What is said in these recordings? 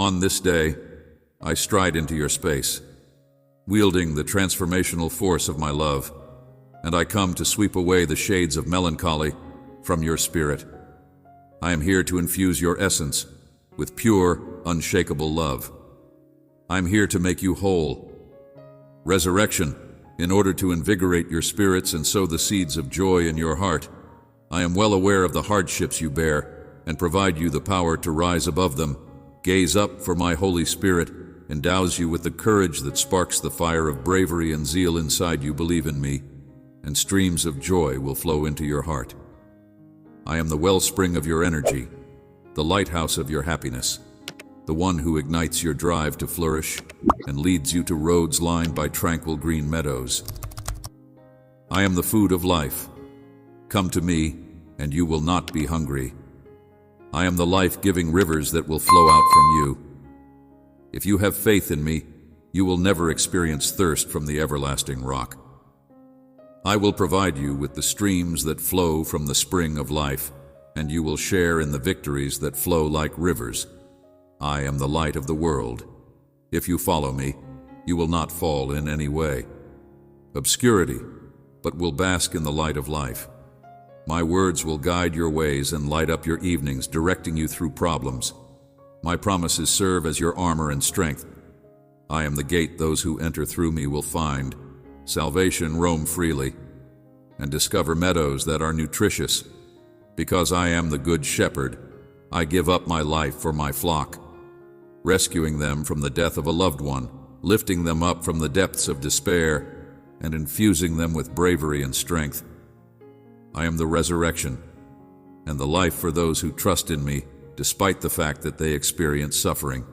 On this day, I stride into your space, wielding the transformational force of my love, and I come to sweep away the shades of melancholy from your spirit. I am here to infuse your essence with pure, unshakable love. I am here to make you whole. Resurrection, in order to invigorate your spirits and sow the seeds of joy in your heart. I am well aware of the hardships you bear and provide you the power to rise above them. Gaze up, for my Holy Spirit endows you with the courage that sparks the fire of bravery and zeal inside you. Believe in me, and streams of joy will flow into your heart. I am the wellspring of your energy, the lighthouse of your happiness, the one who ignites your drive to flourish and leads you to roads lined by tranquil green meadows. I am the food of life. Come to me, and you will not be hungry. I am the life-giving rivers that will flow out from you. If you have faith in me, you will never experience thirst from the everlasting rock. I will provide you with the streams that flow from the spring of life, and you will share in the victories that flow like rivers. I am the light of the world. If you follow me, you will not fall in any way. Obscurity, but will bask in the light of life. My words will guide your ways and light up your evenings, directing you through problems. My promises serve as your armor and strength. I am the gate those who enter through me will find. Salvation roam freely and discover meadows that are nutritious. Because I am the good shepherd, I give up my life for my flock, rescuing them from the death of a loved one, lifting them up from the depths of despair, and infusing them with bravery and strength. I am the resurrection and the life for those who trust in me, despite the fact that they experience suffering.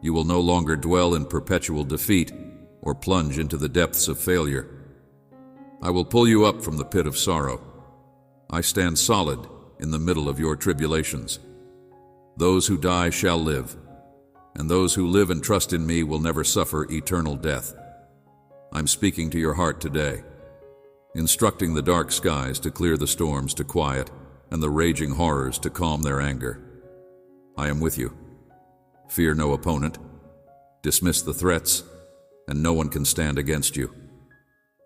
You will no longer dwell in perpetual defeat or plunge into the depths of failure. I will pull you up from the pit of sorrow. I stand solid in the middle of your tribulations. Those who die shall live, and those who live and trust in me will never suffer eternal death. I'm speaking to your heart today, instructing the dark skies to clear the storms to quiet, and the raging horrors to calm their anger. I am with you. Fear no opponent. Dismiss the threats, and no one can stand against you.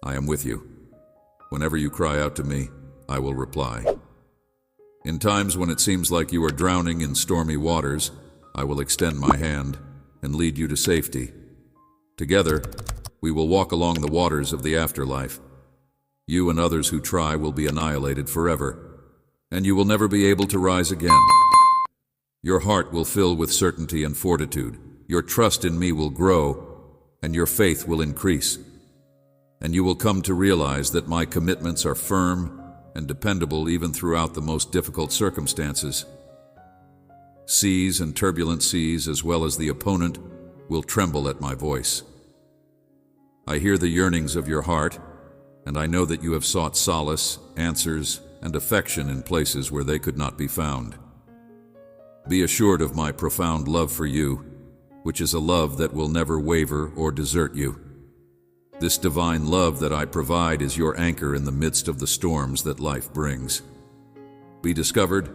I am with you. Whenever you cry out to me, I will reply. In times when it seems like you are drowning in stormy waters, I will extend my hand and lead you to safety. Together, we will walk along the waters of the afterlife. You and others who try will be annihilated forever, and you will never be able to rise again. Your heart will fill with certainty and fortitude. Your trust in me will grow, and your faith will increase. And you will come to realize that my commitments are firm and dependable even throughout the most difficult circumstances. Seas and turbulent seas, as well as the opponent, will tremble at my voice. I hear the yearnings of your heart, and I know that you have sought solace, answers, and affection in places where they could not be found. Be assured of my profound love for you, which is a love that will never waver or desert you. This divine love that I provide is your anchor in the midst of the storms that life brings. Be discovered,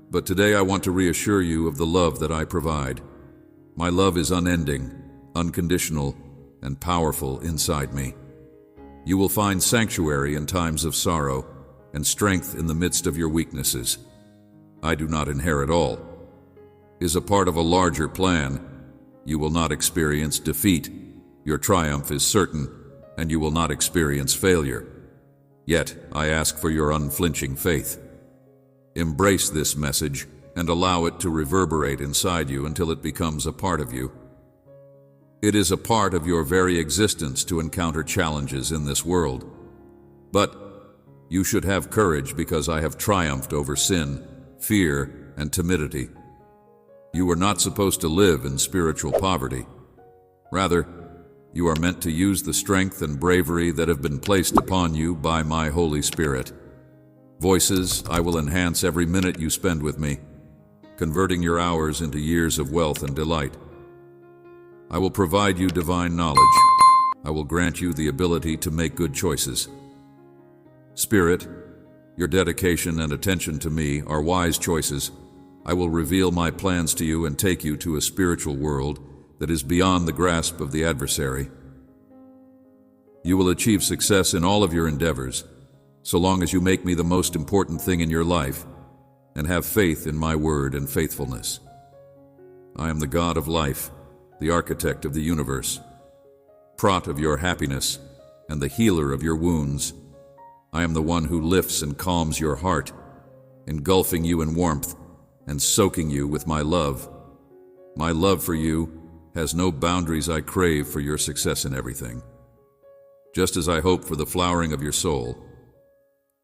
but today I want to reassure you of the love that I provide. My love is unending, unconditional, and powerful inside me. You will find sanctuary in times of sorrow and strength in the midst of your weaknesses. I do not inherit all. Is a part of a larger plan. You will not experience defeat. Your triumph is certain, and you will not experience failure. Yet, I ask for your unflinching faith. Embrace this message and allow it to reverberate inside you until it becomes a part of you. It is a part of your very existence to encounter challenges in this world. But you should have courage because I have triumphed over sin, fear, and timidity. You are not supposed to live in spiritual poverty. Rather, you are meant to use the strength and bravery that have been placed upon you by my Holy Spirit. Voices, I will enhance every minute you spend with me, converting your hours into years of wealth and delight. I will provide you divine knowledge. I will grant you the ability to make good choices. Spirit, your dedication and attention to me are wise choices. I will reveal my plans to you and take you to a spiritual world that is beyond the grasp of the adversary. You will achieve success in all of your endeavors, so long as you make me the most important thing in your life and have faith in my word and faithfulness. I am the God of life, the architect of the universe, prot of your happiness, and the healer of your wounds. I am the one who lifts and calms your heart, engulfing you in warmth and soaking you with my love. My love for you has no boundaries. I crave for your success in everything. Just as I hope for the flowering of your soul,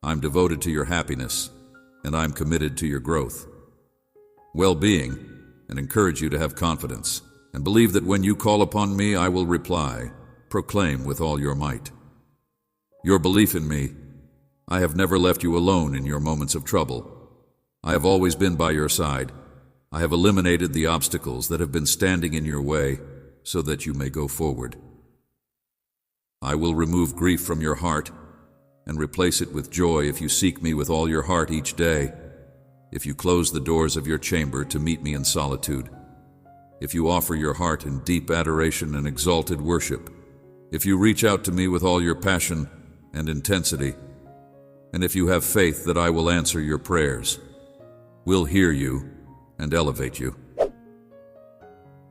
I'm devoted to your happiness, and I'm committed to your growth, well-being, and encourage you to have confidence, and believe that when you call upon me, I will reply. Proclaim with all your might your belief in me. I have never left you alone in your moments of trouble. I have always been by your side. I have eliminated the obstacles that have been standing in your way so that you may go forward. I will remove grief from your heart and replace it with joy if you seek me with all your heart each day, if you close the doors of your chamber to meet me in solitude, if you offer your heart in deep adoration and exalted worship, if you reach out to me with all your passion and intensity, and if you have faith that I will answer your prayers, will hear you, and elevate you.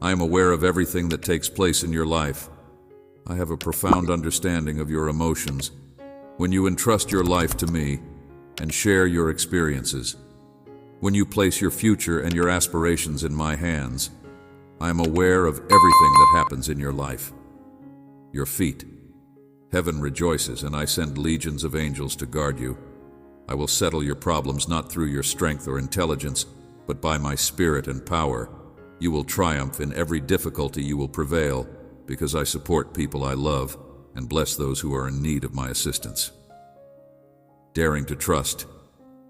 I am aware of everything that takes place in your life. I have a profound understanding of your emotions. When you entrust your life to me and share your experiences, when you place your future and your aspirations in my hands, I am aware of everything that happens in your life. Your feet. Heaven rejoices, and I send legions of angels to guard you. I will settle your problems not through your strength or intelligence, but by my spirit and power. You will triumph in every difficulty. You will prevail, because I support people I love and bless those who are in need of my assistance. Daring to trust,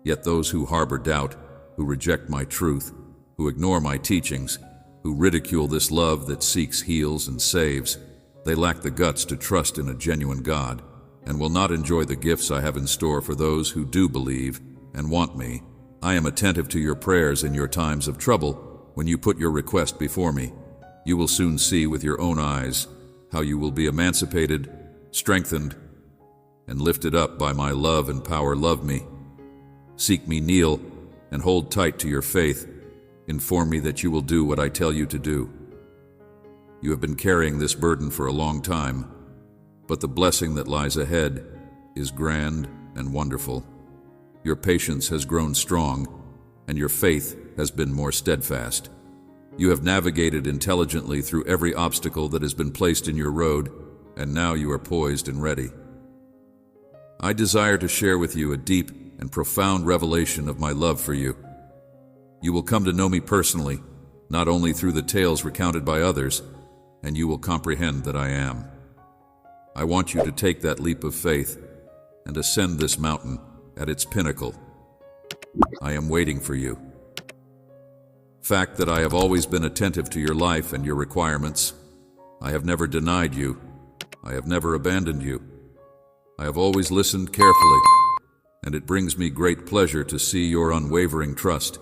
yet those who harbor doubt, who reject my truth, who ignore my teachings, who ridicule this love that seeks, heals, and saves, they lack the guts to trust in a genuine God and will not enjoy the gifts I have in store for those who do believe and want me. I am attentive to your prayers in your times of trouble. When you put your request before me, you will soon see with your own eyes how you will be emancipated, strengthened, and lifted up by my love and power. Love me. Seek me, kneel, and hold tight to your faith. Inform me that you will do what I tell you to do. You have been carrying this burden for a long time, but the blessing that lies ahead is grand and wonderful. Your patience has grown strong, and your faith has been more steadfast. You have navigated intelligently through every obstacle that has been placed in your road, and now you are poised and ready. I desire to share with you a deep and profound revelation of my love for you. You will come to know me personally, not only through the tales recounted by others, and you will comprehend that I am. I want you to take that leap of faith and ascend this mountain at its pinnacle. I am waiting for you. Fact that I have always been attentive to your life and your requirements. I have never denied you. I have never abandoned you. I have always listened carefully, and it brings me great pleasure to see your unwavering trust,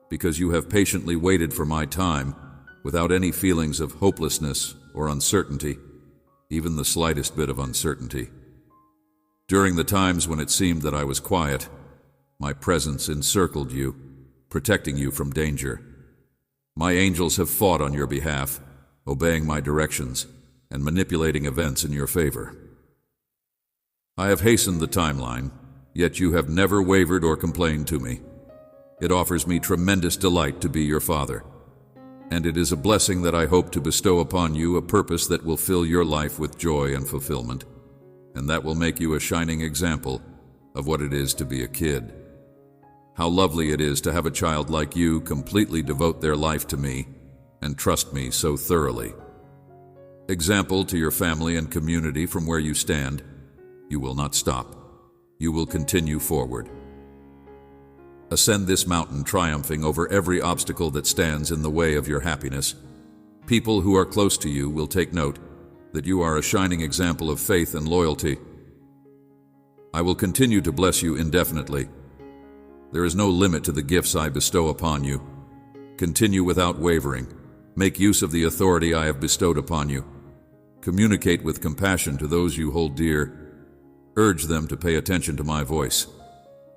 because you have patiently waited for my time without any feelings of hopelessness or uncertainty, even the slightest bit of uncertainty. During the times when it seemed that I was quiet, my presence encircled you, protecting you from danger. My angels have fought on your behalf, obeying my directions and manipulating events in your favor. I have hastened the timeline, yet you have never wavered or complained to me. It offers me tremendous delight to be your father, and it is a blessing that I hope to bestow upon you, a purpose that will fill your life with joy and fulfillment, and that will make you a shining example of what it is to be a kid. How lovely it is to have a child like you completely devote their life to me and trust me so thoroughly. Example to your family and community from where you stand. You will not stop. You will continue forward. Ascend this mountain, triumphing over every obstacle that stands in the way of your happiness. People who are close to you will take note that you are a shining example of faith and loyalty. I will continue to bless you indefinitely. There is no limit to the gifts I bestow upon you. Continue without wavering. Make use of the authority I have bestowed upon you. Communicate with compassion to those you hold dear. Urge them to pay attention to my voice,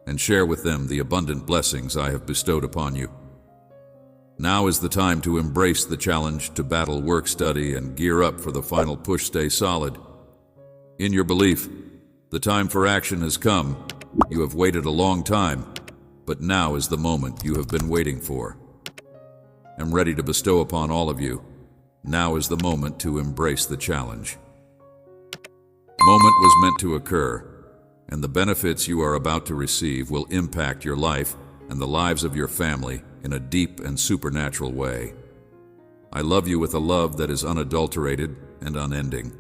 and share with them the abundant blessings I have bestowed upon you. Now is the time to embrace the challenge, to battle work study, and gear up for the final push. Stay solid. In your belief, the time for action has come. You have waited a long time, but now is the moment you have been waiting for. I'm ready to bestow upon all of you. Now is the moment to embrace the challenge. The moment was meant to occur, and the benefits you are about to receive will impact your life and the lives of your family in a deep and supernatural way. I love you with a love that is unadulterated and unending.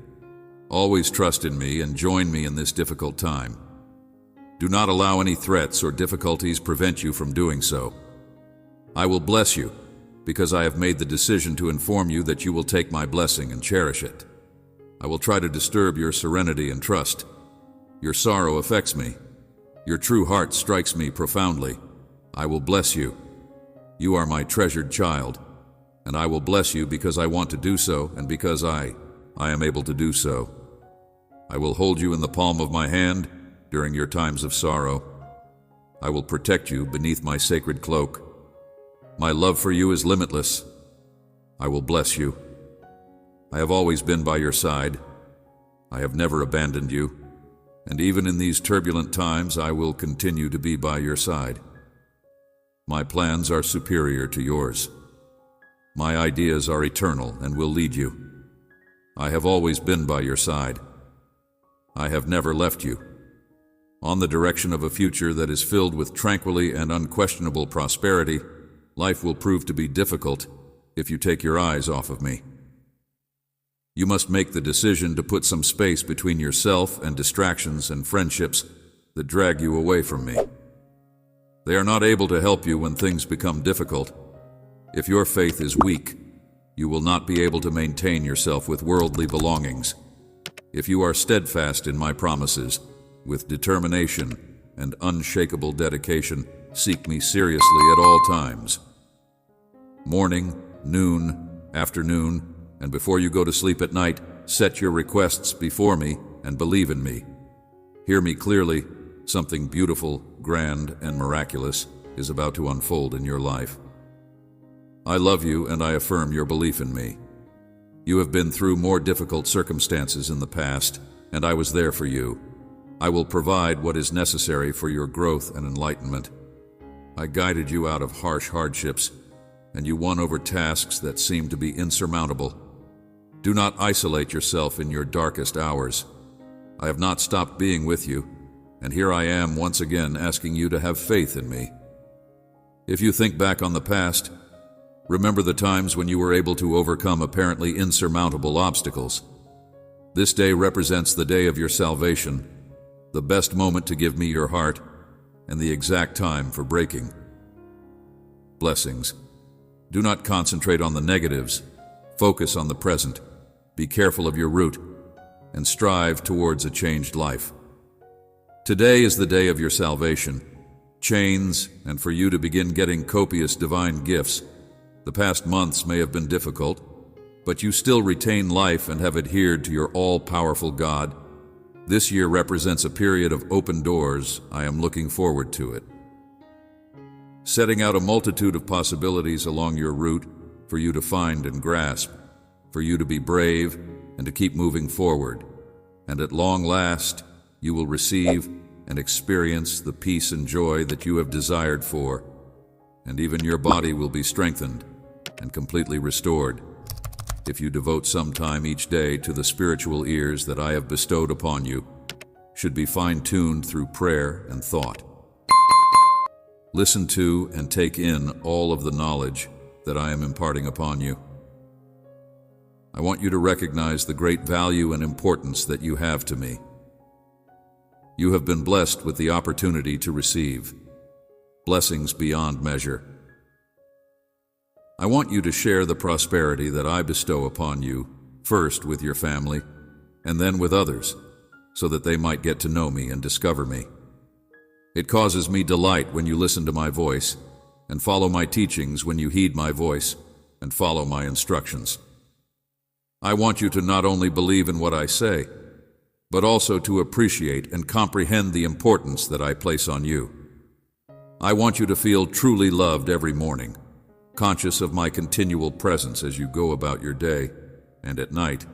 Always trust in me and join me in this difficult time. Do not allow any threats or difficulties prevent you from doing so. I will bless you, because I have made the decision to inform you that you will take my blessing and cherish it. I will try to disturb your serenity and trust. Your sorrow affects me. Your true heart strikes me profoundly. I will bless you. You are my treasured child, and I will bless you because I want to do so and because I am able to do so. I will hold you in the palm of my hand during your times of sorrow. I will protect you beneath my sacred cloak. My love for you is limitless. I will bless you. I have always been by your side. I have never abandoned you, and even in these turbulent times, I will continue to be by your side. My plans are superior to yours. My ideas are eternal and will lead you. I have always been by your side. I have never left you. On the direction of a future that is filled with tranquility and unquestionable prosperity, life will prove to be difficult if you take your eyes off of me. You must make the decision to put some space between yourself and distractions and friendships that drag you away from me. They are not able to help you when things become difficult. If your faith is weak, you will not be able to maintain yourself with worldly belongings. If you are steadfast in my promises, with determination and unshakable dedication, seek me seriously at all times. Morning, noon, afternoon, and before you go to sleep at night, set your requests before me and believe in me. Hear me clearly. Something beautiful, grand, and miraculous is about to unfold in your life. I love you and I affirm your belief in me. You have been through more difficult circumstances in the past, and I was there for you. I will provide what is necessary for your growth and enlightenment. I guided you out of harsh hardships, and you won over tasks that seemed to be insurmountable. Do not isolate yourself in your darkest hours. I have not stopped being with you, and here I am once again asking you to have faith in me. If you think back on the past, remember the times when you were able to overcome apparently insurmountable obstacles. This day represents the day of your salvation, the best moment to give me your heart, and the exact time for breaking. Blessings. Do not concentrate on the negatives. Focus on the present. Be careful of your route, and strive towards a changed life. Today is the day of your salvation. Chains, and for you to begin getting copious divine gifts. The past months may have been difficult, but you still retain life and have adhered to your all-powerful God. This year represents a period of open doors. I am looking forward to it. Setting out a multitude of possibilities along your route for you to find and grasp, for you to be brave and to keep moving forward. And at long last, you will receive and experience the peace and joy that you have desired for, and even your body will be strengthened and completely restored if you devote some time each day to the spiritual ears that I have bestowed upon you, should be fine-tuned through prayer and thought. Listen to and take in all of the knowledge that I am imparting upon you. I want you to recognize the great value and importance that you have to me. You have been blessed with the opportunity to receive blessings beyond measure. I want you to share the prosperity that I bestow upon you, first with your family, and then with others, so that they might get to know me and discover me. It causes me delight when you listen to my voice, and follow my teachings when you heed my voice, and follow my instructions. I want you to not only believe in what I say, but also to appreciate and comprehend the importance that I place on you. I want you to feel truly loved every morning, conscious of my continual presence as you go about your day, and at night,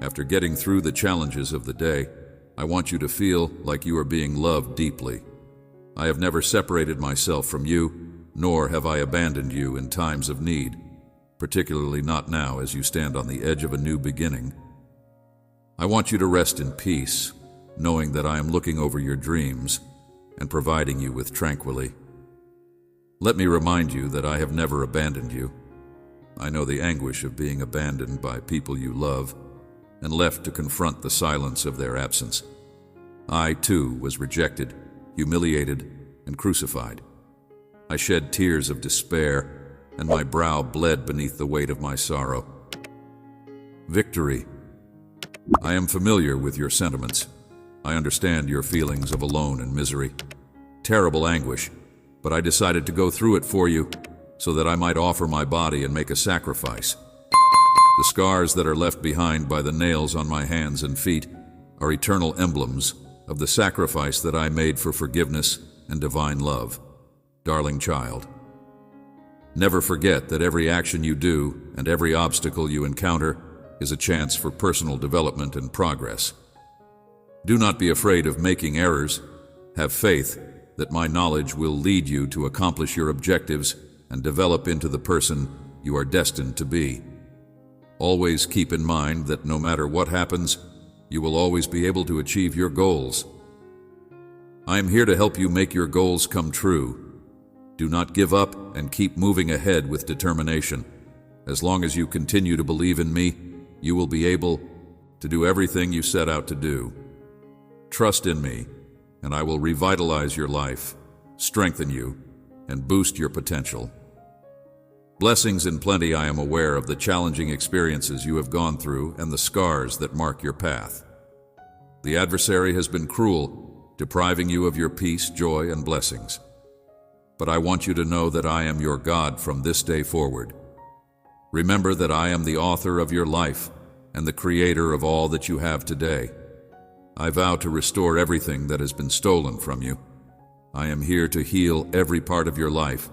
after getting through the challenges of the day, I want you to feel like you are being loved deeply. I have never separated myself from you, nor have I abandoned you in times of need, particularly not now as you stand on the edge of a new beginning. I want you to rest in peace, knowing that I am looking over your dreams and providing you with tranquility. Let me remind you that I have never abandoned you. I know the anguish of being abandoned by people you love and left to confront the silence of their absence. I, too, was rejected, humiliated, and crucified. I shed tears of despair, and my brow bled beneath the weight of my sorrow. Victory. I am familiar with your sentiments. I understand your feelings of alone and misery. Terrible anguish, but I decided to go through it for you so that I might offer my body and make a sacrifice. The scars that are left behind by the nails on my hands and feet are eternal emblems of the sacrifice that I made for forgiveness and divine love. Darling child, never forget that every action you do and every obstacle you encounter is a chance for personal development and progress. Do not be afraid of making errors. Have faith that my knowledge will lead you to accomplish your objectives and develop into the person you are destined to be. Always keep in mind that no matter what happens, you will always be able to achieve your goals. I am here to help you make your goals come true. Do not give up and keep moving ahead with determination. As long as you continue to believe in me, you will be able to do everything you set out to do. Trust in me, and I will revitalize your life, strengthen you, and boost your potential. Blessings in plenty. I am aware of the challenging experiences you have gone through and the scars that mark your path. The adversary has been cruel, depriving you of your peace, joy, and blessings. But I want you to know that I am your God from this day forward. Remember that I am the author of your life and the creator of all that you have today. I vow to restore everything that has been stolen from you. I am here to heal every part of your life.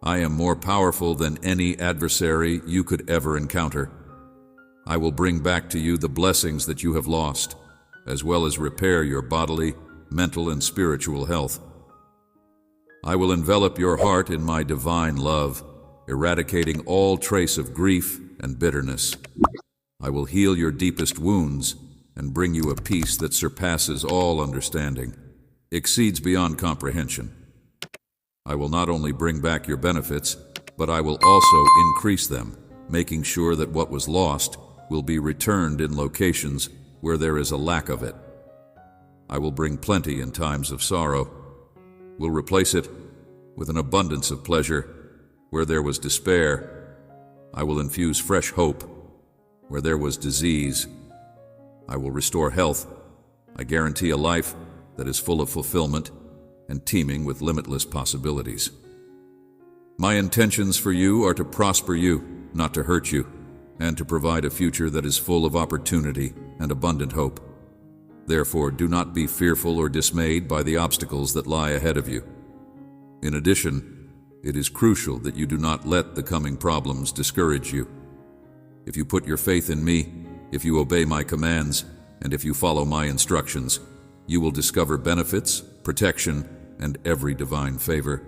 I am more powerful than any adversary you could ever encounter. I will bring back to you the blessings that you have lost, as well as repair your bodily, mental, and spiritual health. I will envelop your heart in my divine love, eradicating all trace of grief and bitterness. I will heal your deepest wounds and bring you a peace that surpasses all understanding, exceeds beyond comprehension. I will not only bring back your benefits, but I will also increase them, making sure that what was lost will be returned in locations where there is a lack of it. I will bring plenty in times of sorrow, will replace it with an abundance of pleasure where there was despair. I will infuse fresh hope where there was disease. I will restore health. I guarantee a life that is full of fulfillment and teeming with limitless possibilities. My intentions for you are to prosper you, not to hurt you, and to provide a future that is full of opportunity and abundant hope. Therefore, do not be fearful or dismayed by the obstacles that lie ahead of you. In addition, it is crucial that you do not let the coming problems discourage you. If you put your faith in me, if you obey my commands, and if you follow my instructions, you will discover benefits, protection, and every divine favor.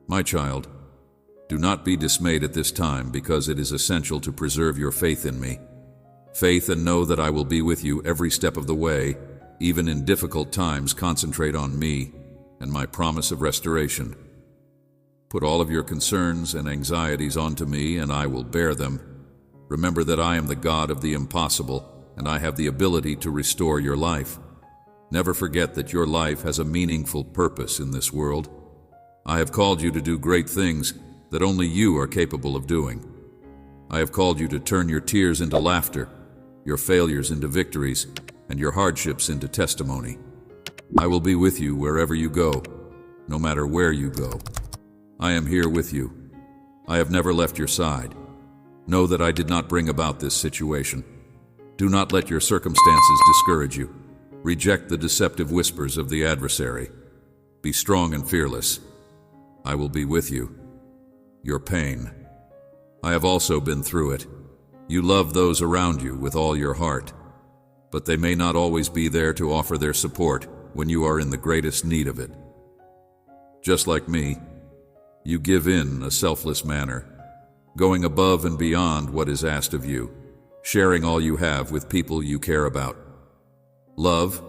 My child, do not be dismayed at this time, because it is essential to preserve your faith in me. Faith and know that I will be with you every step of the way. Even in difficult times, concentrate on me and my promise of restoration. Put all of your concerns and anxieties onto me, and I will bear them. Remember that I am the God of the impossible, and I have the ability to restore your life. Never forget that your life has a meaningful purpose in this world. I have called you to do great things that only you are capable of doing. I have called you to turn your tears into laughter, your failures into victories, and your hardships into testimony. I will be with you wherever you go, no matter where you go. I am here with you. I have never left your side. Know that I did not bring about this situation. Do not let your circumstances discourage you. Reject the deceptive whispers of the adversary. Be strong and fearless. I will be with you. Your pain. I have also been through it. You love those around you with all your heart, but they may not always be there to offer their support when you are in the greatest need of it. Just like me, you give in a selfless manner, going above and beyond what is asked of you, sharing all you have with people you care about. Love,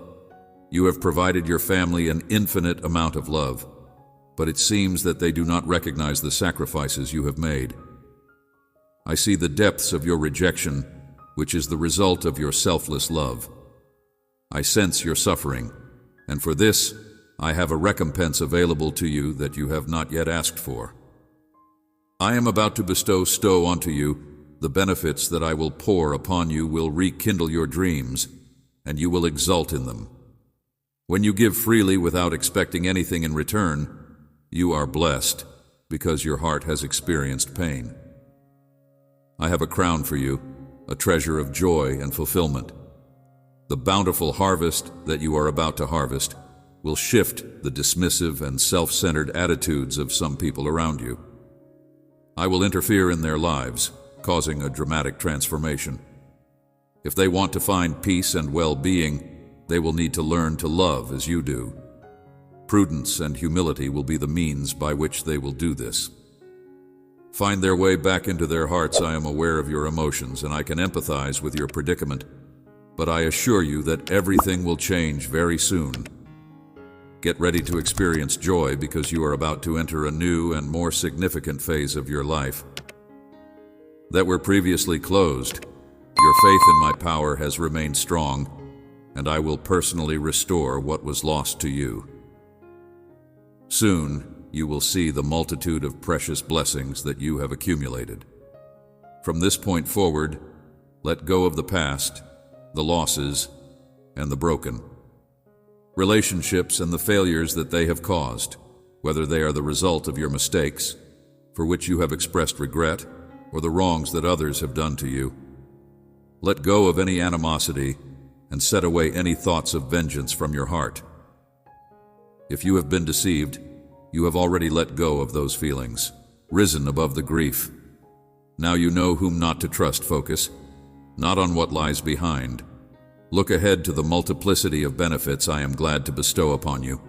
you have provided your family an infinite amount of love, but it seems that they do not recognize the sacrifices you have made. I see the depths of your rejection, which is the result of your selfless love. I sense your suffering, and for this, I have a recompense available to you that you have not yet asked for. I am about to bestow onto you the benefits that I will pour upon you will rekindle your dreams, and you will exult in them. When you give freely without expecting anything in return, you are blessed because your heart has experienced pain. I have a crown for you, a treasure of joy and fulfillment. The bountiful harvest that you are about to harvest will shift the dismissive and self-centered attitudes of some people around you. I will interfere in their lives, causing a dramatic transformation. If they want to find peace and well-being, they will need to learn to love as you do. Prudence and humility will be the means by which they will do this. Find their way back into their hearts. I am aware of your emotions and I can empathize with your predicament, but I assure you that everything will change very soon. Get ready to experience joy because you are about to enter a new and more significant phase of your life. That were previously closed, your faith in my power has remained strong, and I will personally restore what was lost to you. Soon, you will see the multitude of precious blessings that you have accumulated. From this point forward, let go of the past, the losses, and the broken. Relationships and the failures that they have caused, whether they are the result of your mistakes, for which you have expressed regret, or the wrongs that others have done to you. Let go of any animosity and set away any thoughts of vengeance from your heart. If you have been deceived, you have already let go of those feelings, risen above the grief. Now you know whom not to trust. Focus, not on what lies behind. Look ahead to the multiplicity of benefits I am glad to bestow upon you.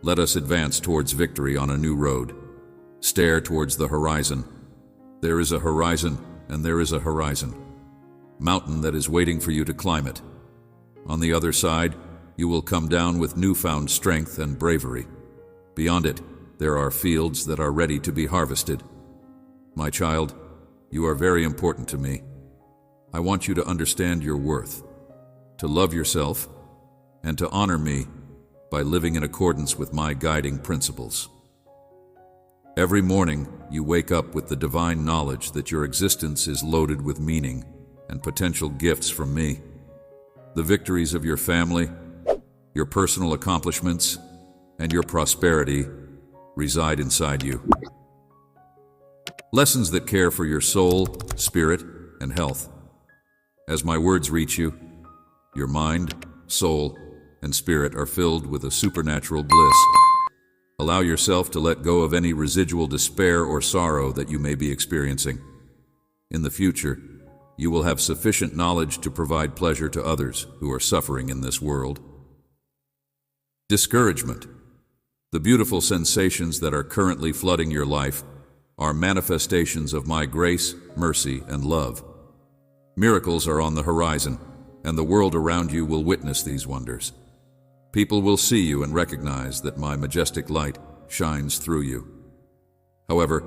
Let us advance towards victory on a new road. Stare towards the horizon. There is a horizon, and there is a horizon. Mountain that is waiting for you to climb it. On the other side, you will come down with newfound strength and bravery. Beyond it, there are fields that are ready to be harvested. My child, you are very important to me. I want you to understand your worth, to love yourself, and to honor me by living in accordance with my guiding principles. Every morning, you wake up with the divine knowledge that your existence is loaded with meaning and potential gifts from me. The victories of your family, your personal accomplishments, and your prosperity reside inside you. Lessons that care for your soul, spirit, and health. As my words reach you, your mind, soul, and spirit are filled with a supernatural bliss. Allow yourself to let go of any residual despair or sorrow that you may be experiencing. In the future, you will have sufficient knowledge to provide pleasure to others who are suffering in this world. Discouragement. The beautiful sensations that are currently flooding your life are manifestations of my grace, mercy, and love. Miracles are on the horizon, and the world around you will witness these wonders. People will see you and recognize that my majestic light shines through you. However,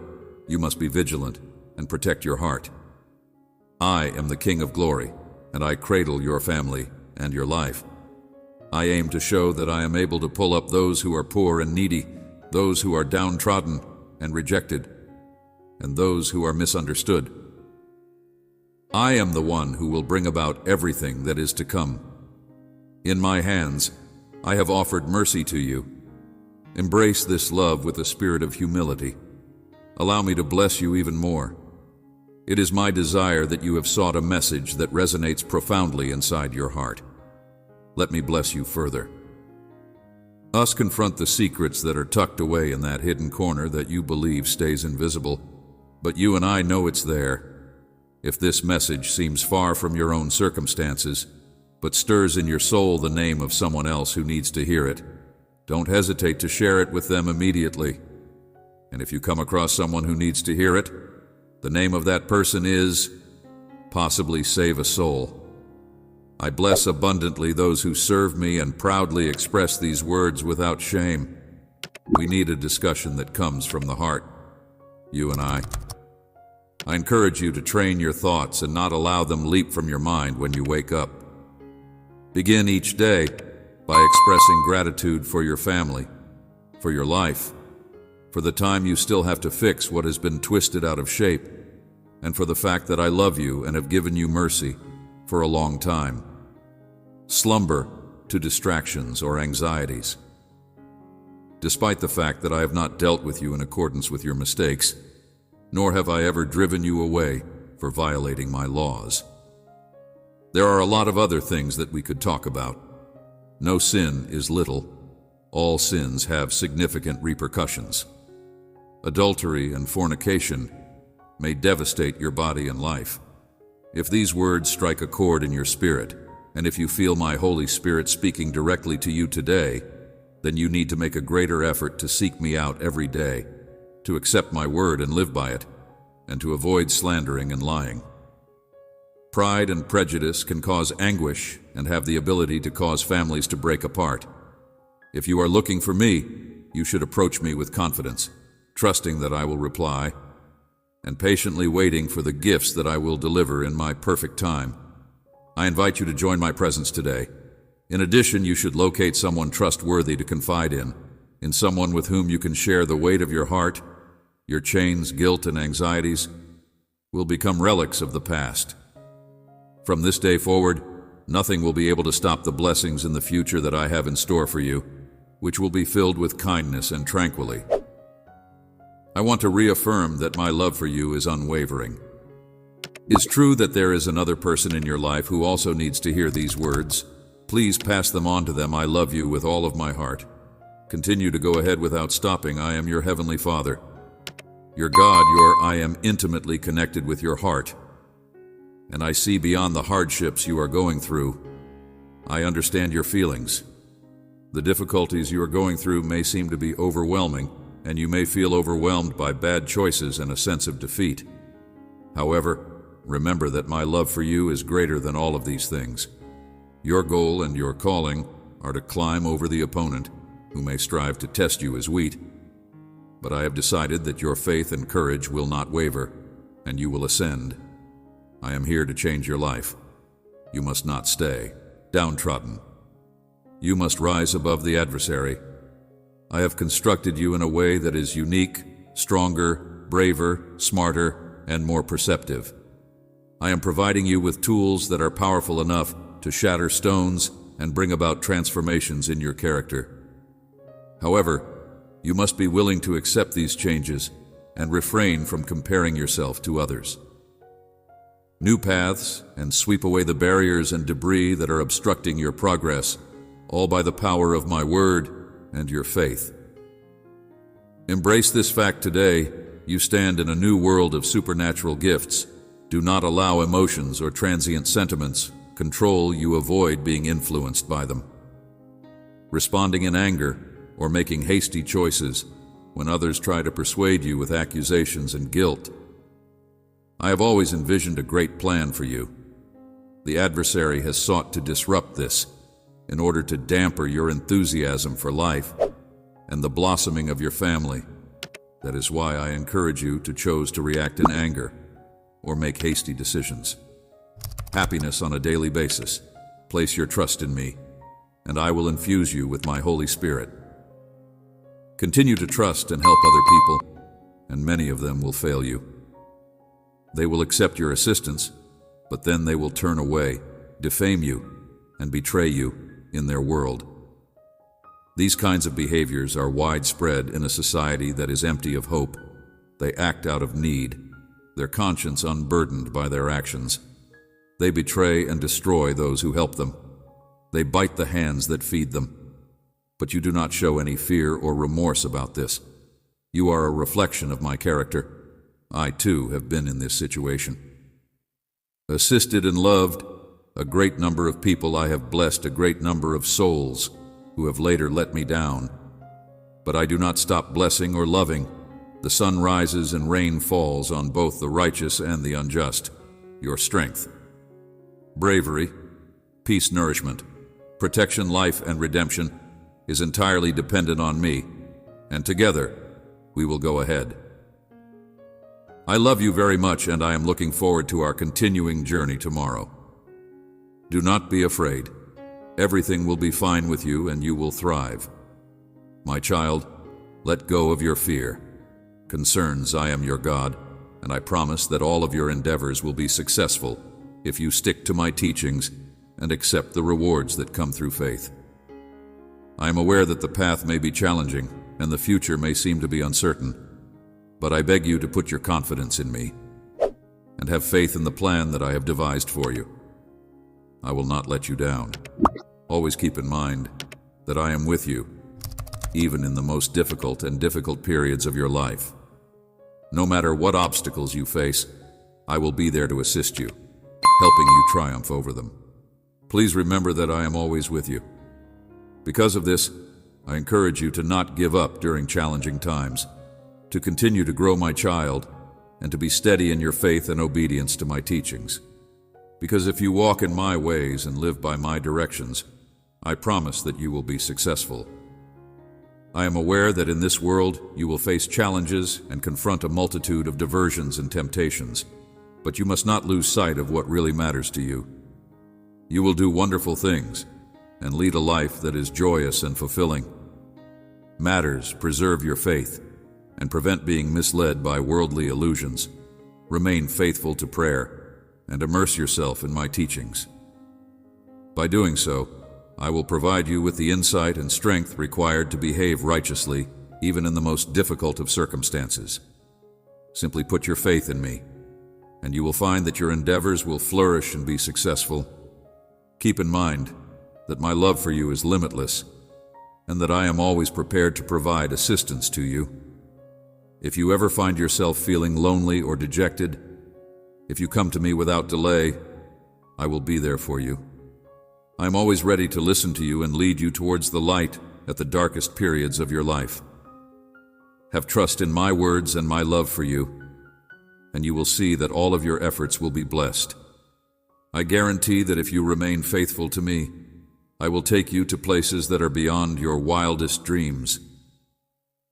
you must be vigilant and protect your heart. I am the King of Glory, and I cradle your family and your life. I aim to show that I am able to pull up those who are poor and needy, those who are downtrodden and rejected, and those who are misunderstood. I am the one who will bring about everything that is to come. In my hands, I have offered mercy to you. Embrace this love with a spirit of humility. Allow me to bless you even more. It is my desire that you have sought a message that resonates profoundly inside your heart. Let me bless you further. Us confront the secrets that are tucked away in that hidden corner that you believe stays invisible, but you and I know it's there. If this message seems far from your own circumstances, but stirs in your soul the name of someone else who needs to hear it, don't hesitate to share it with them immediately. And if you come across someone who needs to hear it, the name of that person is Possibly Save a Soul. I bless abundantly those who serve me and proudly express these words without shame. We need a discussion that comes from the heart, you and I. I encourage you to train your thoughts and not allow them leap from your mind when you wake up. Begin each day by expressing gratitude for your family, for your life, for the time you still have to fix what has been twisted out of shape, and for the fact that I love you and have given you mercy for a long time. Slumber to distractions or anxieties. Despite the fact that I have not dealt with you in accordance with your mistakes, nor have I ever driven you away for violating my laws. There are a lot of other things that we could talk about. No sin is little. All sins have significant repercussions. Adultery and fornication may devastate your body and life. If these words strike a chord in your spirit, and if you feel my Holy Spirit speaking directly to you today, then you need to make a greater effort to seek me out every day, to accept my word and live by it, and to avoid slandering and lying. Pride and prejudice can cause anguish and have the ability to cause families to break apart. If you are looking for me, you should approach me with confidence, trusting that I will reply, and patiently waiting for the gifts that I will deliver in my perfect time. I invite you to join my presence today. In addition, you should locate someone trustworthy to confide in someone with whom you can share the weight of your heart. Your chains, guilt, and anxieties will become relics of the past. From this day forward, nothing will be able to stop the blessings in the future that I have in store for you, which will be filled with kindness and tranquility. I want to reaffirm that my love for you is unwavering. It's true that there is another person in your life who also needs to hear these words. Please pass them on to them. I love you with all of my heart. Continue to go ahead without stopping. I am your Heavenly Father. Your God, I am intimately connected with your heart. And I see beyond the hardships you are going through. I understand your feelings. The difficulties you are going through may seem to be overwhelming, and you may feel overwhelmed by bad choices and a sense of defeat. However, remember that my love for you is greater than all of these things. Your goal and your calling are to climb over the opponent, who may strive to test you as wheat. But I have decided that your faith and courage will not waver, and you will ascend. I am here to change your life. You must not stay downtrodden. You must rise above the adversary. I have constructed you in a way that is unique, stronger, braver, smarter, and more perceptive. I am providing you with tools that are powerful enough to shatter stones and bring about transformations in your character. However, you must be willing to accept these changes and refrain from comparing yourself to others. New paths and sweep away the barriers and debris that are obstructing your progress, all by the power of my word and your faith. Embrace this fact today. You stand in a new world of supernatural gifts. Do not allow emotions or transient sentiments control you. Avoid being influenced by them. Responding in anger or making hasty choices when others try to persuade you with accusations and guilt. I have always envisioned a great plan for you. The adversary has sought to disrupt this in order to dampen your enthusiasm for life and the blossoming of your family. That is why I encourage you to choose to react in anger or make hasty decisions. Happiness on a daily basis. Place your trust in me, and I will infuse you with my Holy Spirit. Continue to trust and help other people, and many of them will fail you. They will accept your assistance, but then they will turn away, defame you, and betray you in their world. These kinds of behaviors are widespread in a society that is empty of hope. They act out of need, their conscience unburdened by their actions. They betray and destroy those who help them. They bite the hands that feed them. But you do not show any fear or remorse about this. You are a reflection of my character. I, too, have been in this situation. Assisted and loved a great number of people, I have blessed a great number of souls who have later let me down. But I do not stop blessing or loving. The sun rises and rain falls on both the righteous and the unjust. Your strength, bravery, peace, nourishment, protection, life, and redemption is entirely dependent on me, and together we will go ahead. I love you very much, and I am looking forward to our continuing journey tomorrow. Do not be afraid. Everything will be fine with you, and you will thrive. My child, let go of your fear. Concerns, I am your God, and I promise that all of your endeavors will be successful if you stick to my teachings and accept the rewards that come through faith. I am aware that the path may be challenging and the future may seem to be uncertain, but I beg you to put your confidence in me and have faith in the plan that I have devised for you. I will not let you down. Always keep in mind that I am with you, even in the most difficult periods of your life. No matter what obstacles you face, I will be there to assist you, helping you triumph over them. Please remember that I am always with you. Because of this, I encourage you to not give up during challenging times, to continue to grow, my child, and to be steady in your faith and obedience to my teachings. Because if you walk in my ways and live by my directions, I promise that you will be successful. I am aware that in this world you will face challenges and confront a multitude of diversions and temptations, but you must not lose sight of what really matters to you. You will do wonderful things and lead a life that is joyous and fulfilling. Matters preserve your faith and prevent being misled by worldly illusions. Remain faithful to prayer and immerse yourself in my teachings. By doing so, I will provide you with the insight and strength required to behave righteously, even in the most difficult of circumstances. Simply put your faith in me, and you will find that your endeavors will flourish and be successful. Keep in mind that my love for you is limitless, and that I am always prepared to provide assistance to you. If you ever find yourself feeling lonely or dejected, if you come to me without delay, I will be there for you. I am always ready to listen to you and lead you towards the light at the darkest periods of your life. Have trust in my words and my love for you, and you will see that all of your efforts will be blessed. I guarantee that if you remain faithful to me, I will take you to places that are beyond your wildest dreams,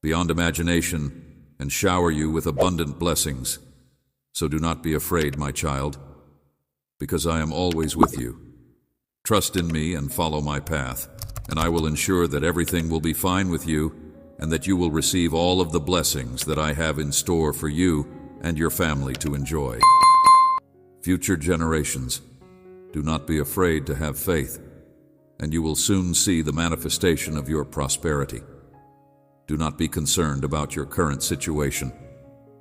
beyond imagination, and shower you with abundant blessings. So do not be afraid, my child, because I am always with you. Trust in me and follow my path, and I will ensure that everything will be fine with you and that you will receive all of the blessings that I have in store for you and your family to enjoy. Future generations, do not be afraid to have faith, and you will soon see the manifestation of your prosperity. Do not be concerned about your current situation.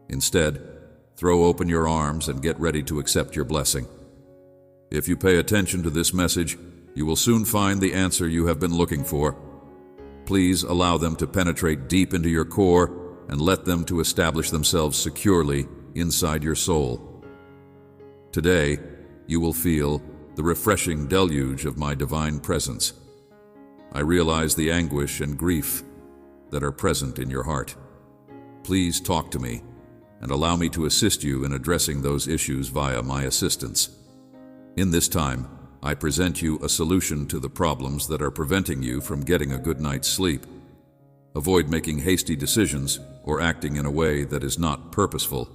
Instead, throw open your arms and get ready to accept your blessing. If you pay attention to this message, you will soon find the answer you have been looking for. Please allow them to penetrate deep into your core and let them to establish themselves securely inside your soul. Today, you will feel the refreshing deluge of my divine presence. I realize the anguish and grief that are present in your heart. Please talk to me and allow me to assist you in addressing those issues via my assistance. In this time, I present you a solution to the problems that are preventing you from getting a good night's sleep. Avoid making hasty decisions or acting in a way that is not purposeful.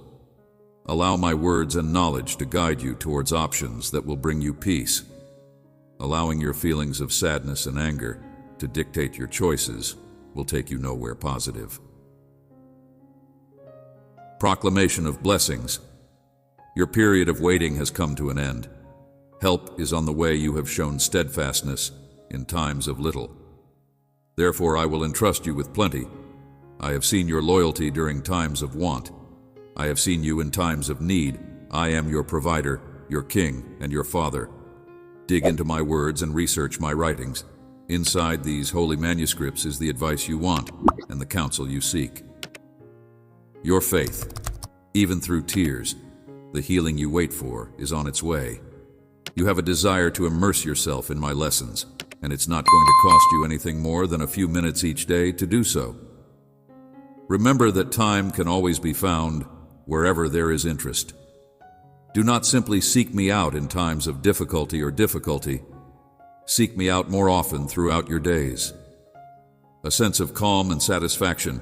Allow my words and knowledge to guide you towards options that will bring you peace. Allowing your feelings of sadness and anger to dictate your choices will take you nowhere positive. Proclamation of blessings. Your period of waiting has come to an end. Help is on the way. You have shown steadfastness in times of little. Therefore I will entrust you with plenty. I have seen your loyalty during times of want. I have seen you in times of need. I am your provider, your king, and your father. Dig into my words and research my writings. Inside these holy manuscripts is the advice you want and the counsel you seek. Your faith, even through tears, the healing you wait for, is on its way. You have a desire to immerse yourself in my lessons, and it's not going to cost you anything more than a few minutes each day to do so. Remember that time can always be found wherever there is interest. Do not simply seek me out in times of difficulty. Seek me out more often throughout your days. A sense of calm and satisfaction.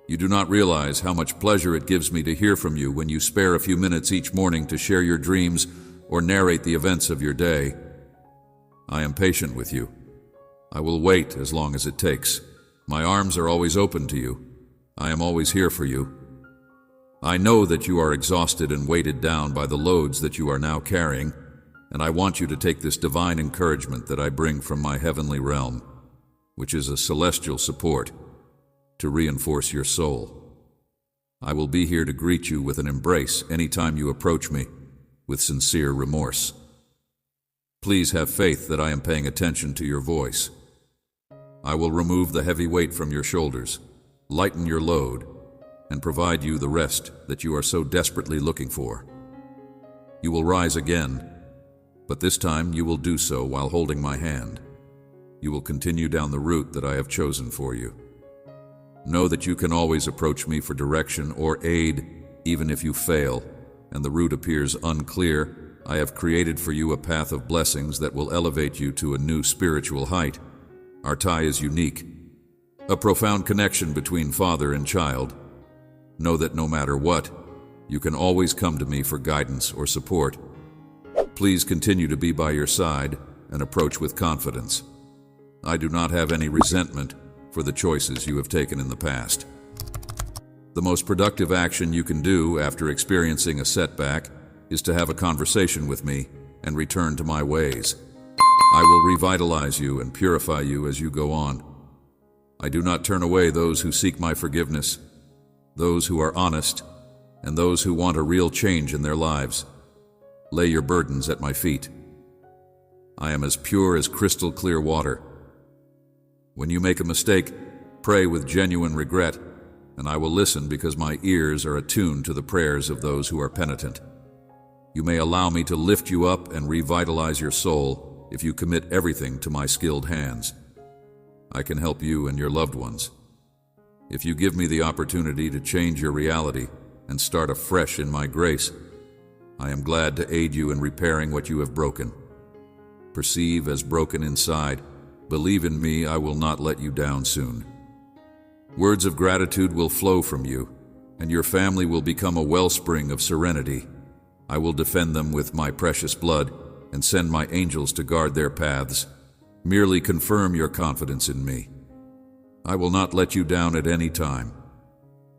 You do not realize how much pleasure it gives me to hear from you when you spare a few minutes each morning to share your dreams or narrate the events of your day. I am patient with you. I will wait as long as it takes. My arms are always open to you. I am always here for you. I know that you are exhausted and weighted down by the loads that you are now carrying, and I want you to take this divine encouragement that I bring from my heavenly realm, which is a celestial support, to reinforce your soul. I will be here to greet you with an embrace anytime you approach me with sincere remorse. Please have faith that I am paying attention to your voice. I will remove the heavy weight from your shoulders, lighten your load, and provide you the rest that you are so desperately looking for. You will rise again, but this time you will do so while holding my hand. You will continue down the route that I have chosen for you. Know that you can always approach me for direction or aid, even if you fail, and the route appears unclear. I have created for you a path of blessings that will elevate you to a new spiritual height. Our tie is unique, a profound connection between father and child. Know that no matter what, you can always come to me for guidance or support. Please continue to be by your side and approach with confidence. I do not have any resentment for the choices you have taken in the past. The most productive action you can do after experiencing a setback is to have a conversation with me and return to my ways. I will revitalize you and purify you as you go on. I do not turn away those who seek my forgiveness, those who are honest, and those who want a real change in their lives. Lay your burdens at my feet. I am as pure as crystal clear water. When you make a mistake, pray with genuine regret, and I will listen because my ears are attuned to the prayers of those who are penitent. You may allow me to lift you up and revitalize your soul if you commit everything to my skilled hands. I can help you and your loved ones. If you give me the opportunity to change your reality and start afresh in my grace, I am glad to aid you in repairing what you have broken. Perceive as broken inside. Believe in me, I will not let you down soon. Words of gratitude will flow from you, and your family will become a wellspring of serenity. I will defend them with my precious blood and send my angels to guard their paths. Merely confirm your confidence in me. I will not let you down at any time.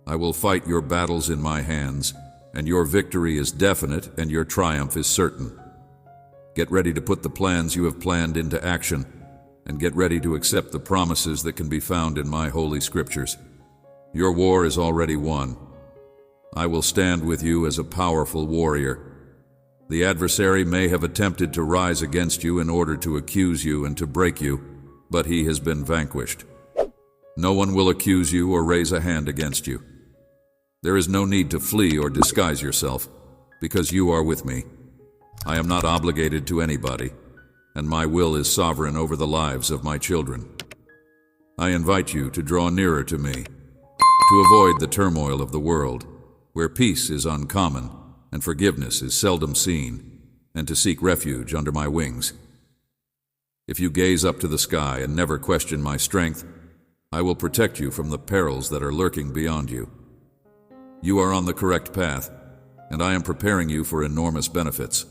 I will fight your battles in my hands, and your victory is definite and your triumph is certain. Get ready to put the plans you have planned into action, and get ready to accept the promises that can be found in my holy scriptures. Your war is already won. I will stand with you as a powerful warrior. The adversary may have attempted to rise against you in order to accuse you and to break you, but he has been vanquished. No one will accuse you or raise a hand against you. There is no need to flee or disguise yourself, because you are with me. I am not obligated to anybody, and my will is sovereign over the lives of my children. I invite you to draw nearer to me, to avoid the turmoil of the world, where peace is uncommon and forgiveness is seldom seen, and to seek refuge under my wings. If you gaze up to the sky and never question my strength, I will protect you from the perils that are lurking beyond you. You are on the correct path, and I am preparing you for enormous benefits.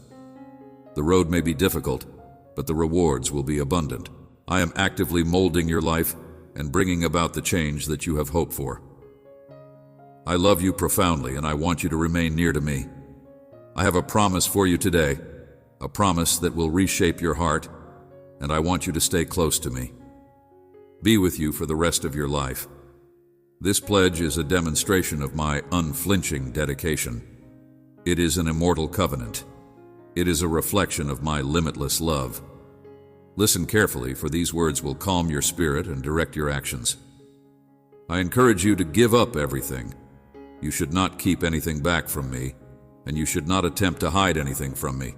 The road may be difficult, but the rewards will be abundant. I am actively molding your life and bringing about the change that you have hoped for. I love you profoundly, and I want you to remain near to me. I have a promise for you today, a promise that will reshape your heart, and I want you to stay close to me. be with you for the rest of your life. This pledge is a demonstration of my unflinching dedication. It is an immortal covenant. It is a reflection of my limitless love. Listen carefully, for these words will calm your spirit and direct your actions. I encourage you to give up everything. You should not keep anything back from me, and you should not attempt to hide anything from me.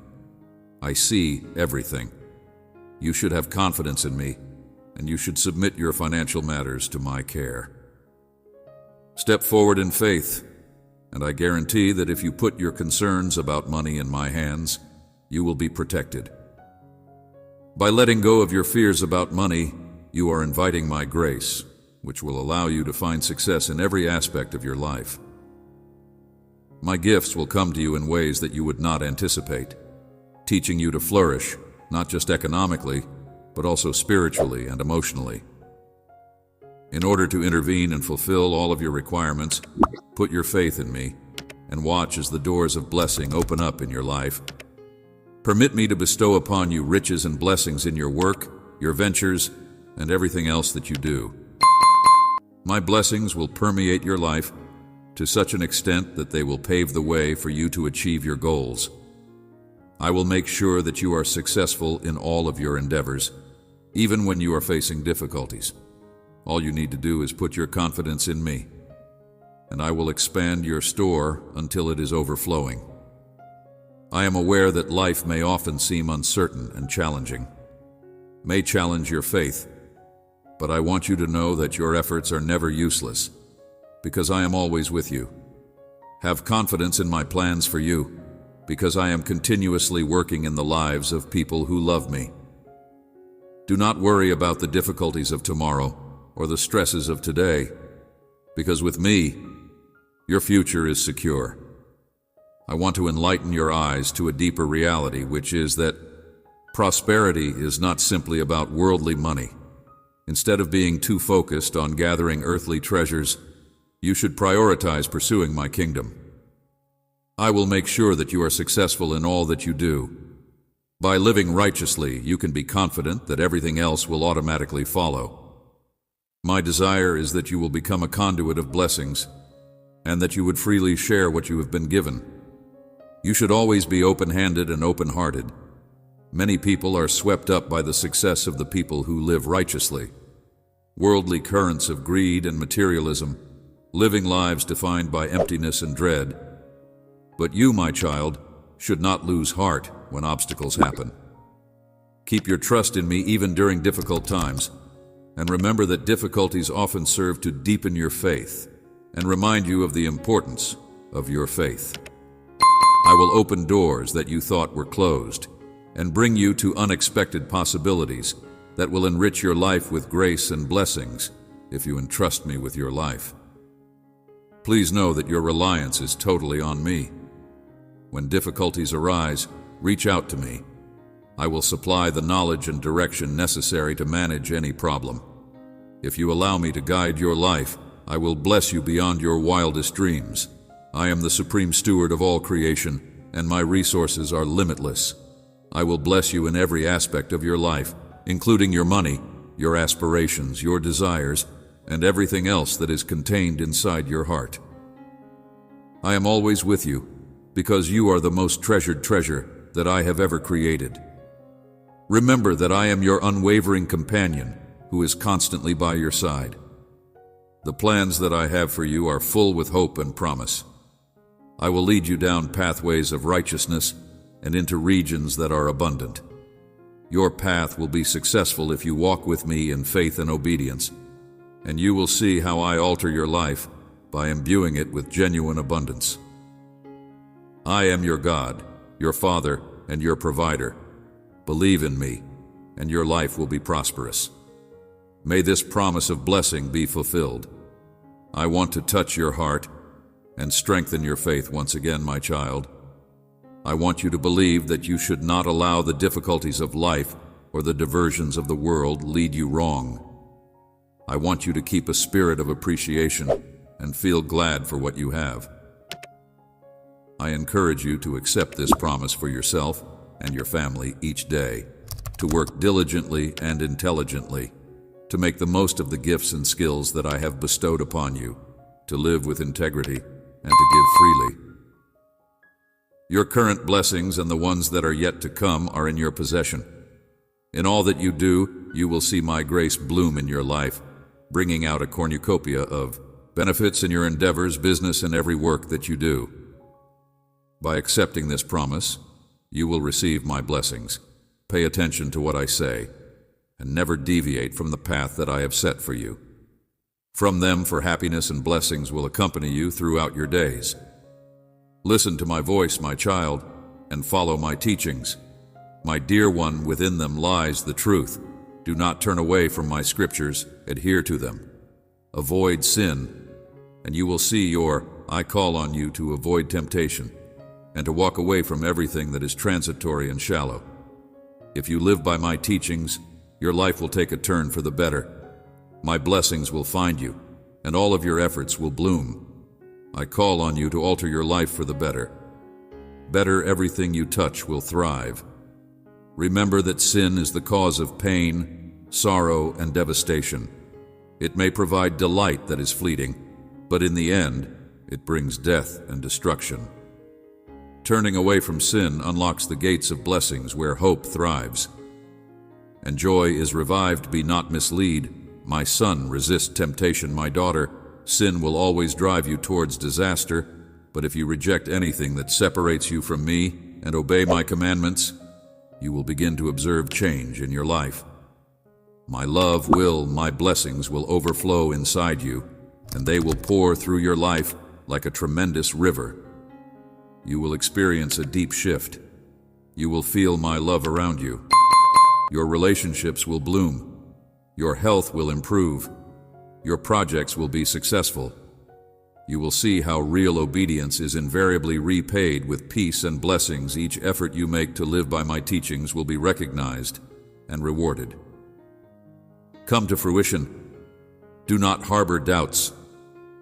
I see everything. You should have confidence in me, and you should submit your financial matters to my care. Step forward in faith, and I guarantee that if you put your concerns about money in my hands, you will be protected. By letting go of your fears about money, you are inviting my grace, which will allow you to find success in every aspect of your life. My gifts will come to you in ways that you would not anticipate, teaching you to flourish, not just economically, but also spiritually and emotionally. In order to intervene and fulfill all of your requirements, put your faith in me and watch as the doors of blessing open up in your life. Permit me to bestow upon you riches and blessings in your work, your ventures, and everything else that you do. My blessings will permeate your life to such an extent that they will pave the way for you to achieve your goals. I will make sure that you are successful in all of your endeavors, even when you are facing difficulties. All you need to do is put your confidence in me, and I will expand your store until it is overflowing. I am aware that life may often seem uncertain and challenging, may challenge your faith, but I want you to know that your efforts are never useless, because I am always with you. Have confidence in my plans for you, because I am continuously working in the lives of people who love me. Do not worry about the difficulties of tomorrow or the stresses of today, because with me, your future is secure. I want to enlighten your eyes to a deeper reality, which is that prosperity is not simply about worldly money. Instead of being too focused on gathering earthly treasures, you should prioritize pursuing my kingdom. I will make sure that you are successful in all that you do. By living righteously, you can be confident that everything else will automatically follow. My desire is that you will become a conduit of blessings, and that you would freely share what you have been given. You should always be open-handed and open-hearted. Many people are swept up by the success of the people who live righteously. Worldly currents of greed and materialism, living lives defined by emptiness and dread. But you, my child, should not lose heart when obstacles happen. Keep your trust in me even during difficult times, and remember that difficulties often serve to deepen your faith and remind you of the importance of your faith. I will open doors that you thought were closed and bring you to unexpected possibilities that will enrich your life with grace and blessings if you entrust me with your life. Please know that your reliance is totally on me. When difficulties arise, reach out to me. I will supply the knowledge and direction necessary to manage any problem. If you allow me to guide your life, I will bless you beyond your wildest dreams. I am the supreme steward of all creation, and my resources are limitless. I will bless you in every aspect of your life, including your money, your aspirations, your desires, and everything else that is contained inside your heart. I am always with you, because you are the most treasured treasure that I have ever created. Remember that I am your unwavering companion, who is constantly by your side. The plans that I have for you are full with hope and promise. I will lead you down pathways of righteousness and into regions that are abundant. Your path will be successful if you walk with me in faith and obedience, and you will see how I alter your life by imbuing it with genuine abundance. I am your God, your Father, and your provider. Believe in me, and your life will be prosperous. May this promise of blessing be fulfilled. I want to touch your heart and strengthen your faith once again, my child. I want you to believe that you should not allow the difficulties of life or the diversions of the world lead you wrong. I want you to keep a spirit of appreciation and feel glad for what you have. I encourage you to accept this promise for yourself and your family each day, to work diligently and intelligently, to make the most of the gifts and skills that I have bestowed upon you, to live with integrity and to give freely. Your current blessings and the ones that are yet to come are in your possession. In all that you do, you will see my grace bloom in your life, bringing out a cornucopia of benefits in your endeavors, business, and every work that you do. By accepting this promise, you will receive my blessings. Pay attention to what I say, and never deviate from the path that I have set for you. From them, for happiness and blessings will accompany you throughout your days. Listen to my voice, my child, and follow my teachings. My dear one, within them lies the truth. Do not turn away from my scriptures, adhere to them. Avoid sin, and you will see I call on you to avoid temptation, and to walk away from everything that is transitory and shallow. If you live by my teachings, your life will take a turn for the better. My blessings will find you, and all of your efforts will bloom. I call on you to alter your life for the better. Better, everything you touch will thrive. Remember that sin is the cause of pain, sorrow, and devastation. It may provide delight that is fleeting, but in the end, it brings death and destruction. Turning away from sin unlocks the gates of blessings where hope thrives. And joy is revived. Be not misled. My son, resist temptation. My daughter, sin will always drive you towards disaster, but if you reject anything that separates you from me and obey my commandments, you will begin to observe change in your life. My love my blessings will overflow inside you, and they will pour through your life like a tremendous river. You will experience a deep shift. You will feel my love around you. Your relationships will bloom. Your health will improve. Your projects will be successful. You will see how real obedience is invariably repaid with peace and blessings. Each effort you make to live by my teachings will be recognized and rewarded. Come to fruition. Do not harbor doubts.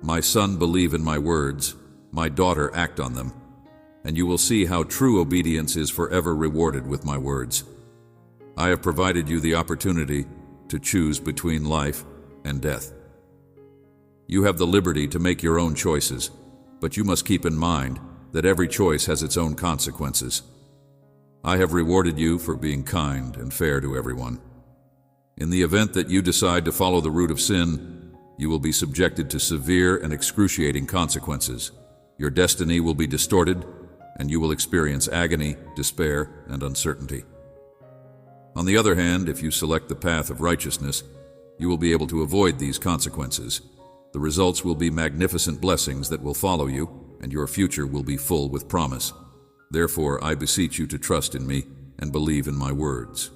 My son, believe in my words. My daughter, act on them. And you will see how true obedience is forever rewarded with my words. I have provided you the opportunity to choose between life and death. You have the liberty to make your own choices, but you must keep in mind that every choice has its own consequences. I have rewarded you for being kind and fair to everyone. In the event that you decide to follow the route of sin, you will be subjected to severe and excruciating consequences. Your destiny will be distorted, and you will experience agony, despair, and uncertainty. On the other hand, if you select the path of righteousness, you will be able to avoid these consequences. The results will be magnificent blessings that will follow you, and your future will be full with promise. Therefore, I beseech you to trust in me and believe in my words.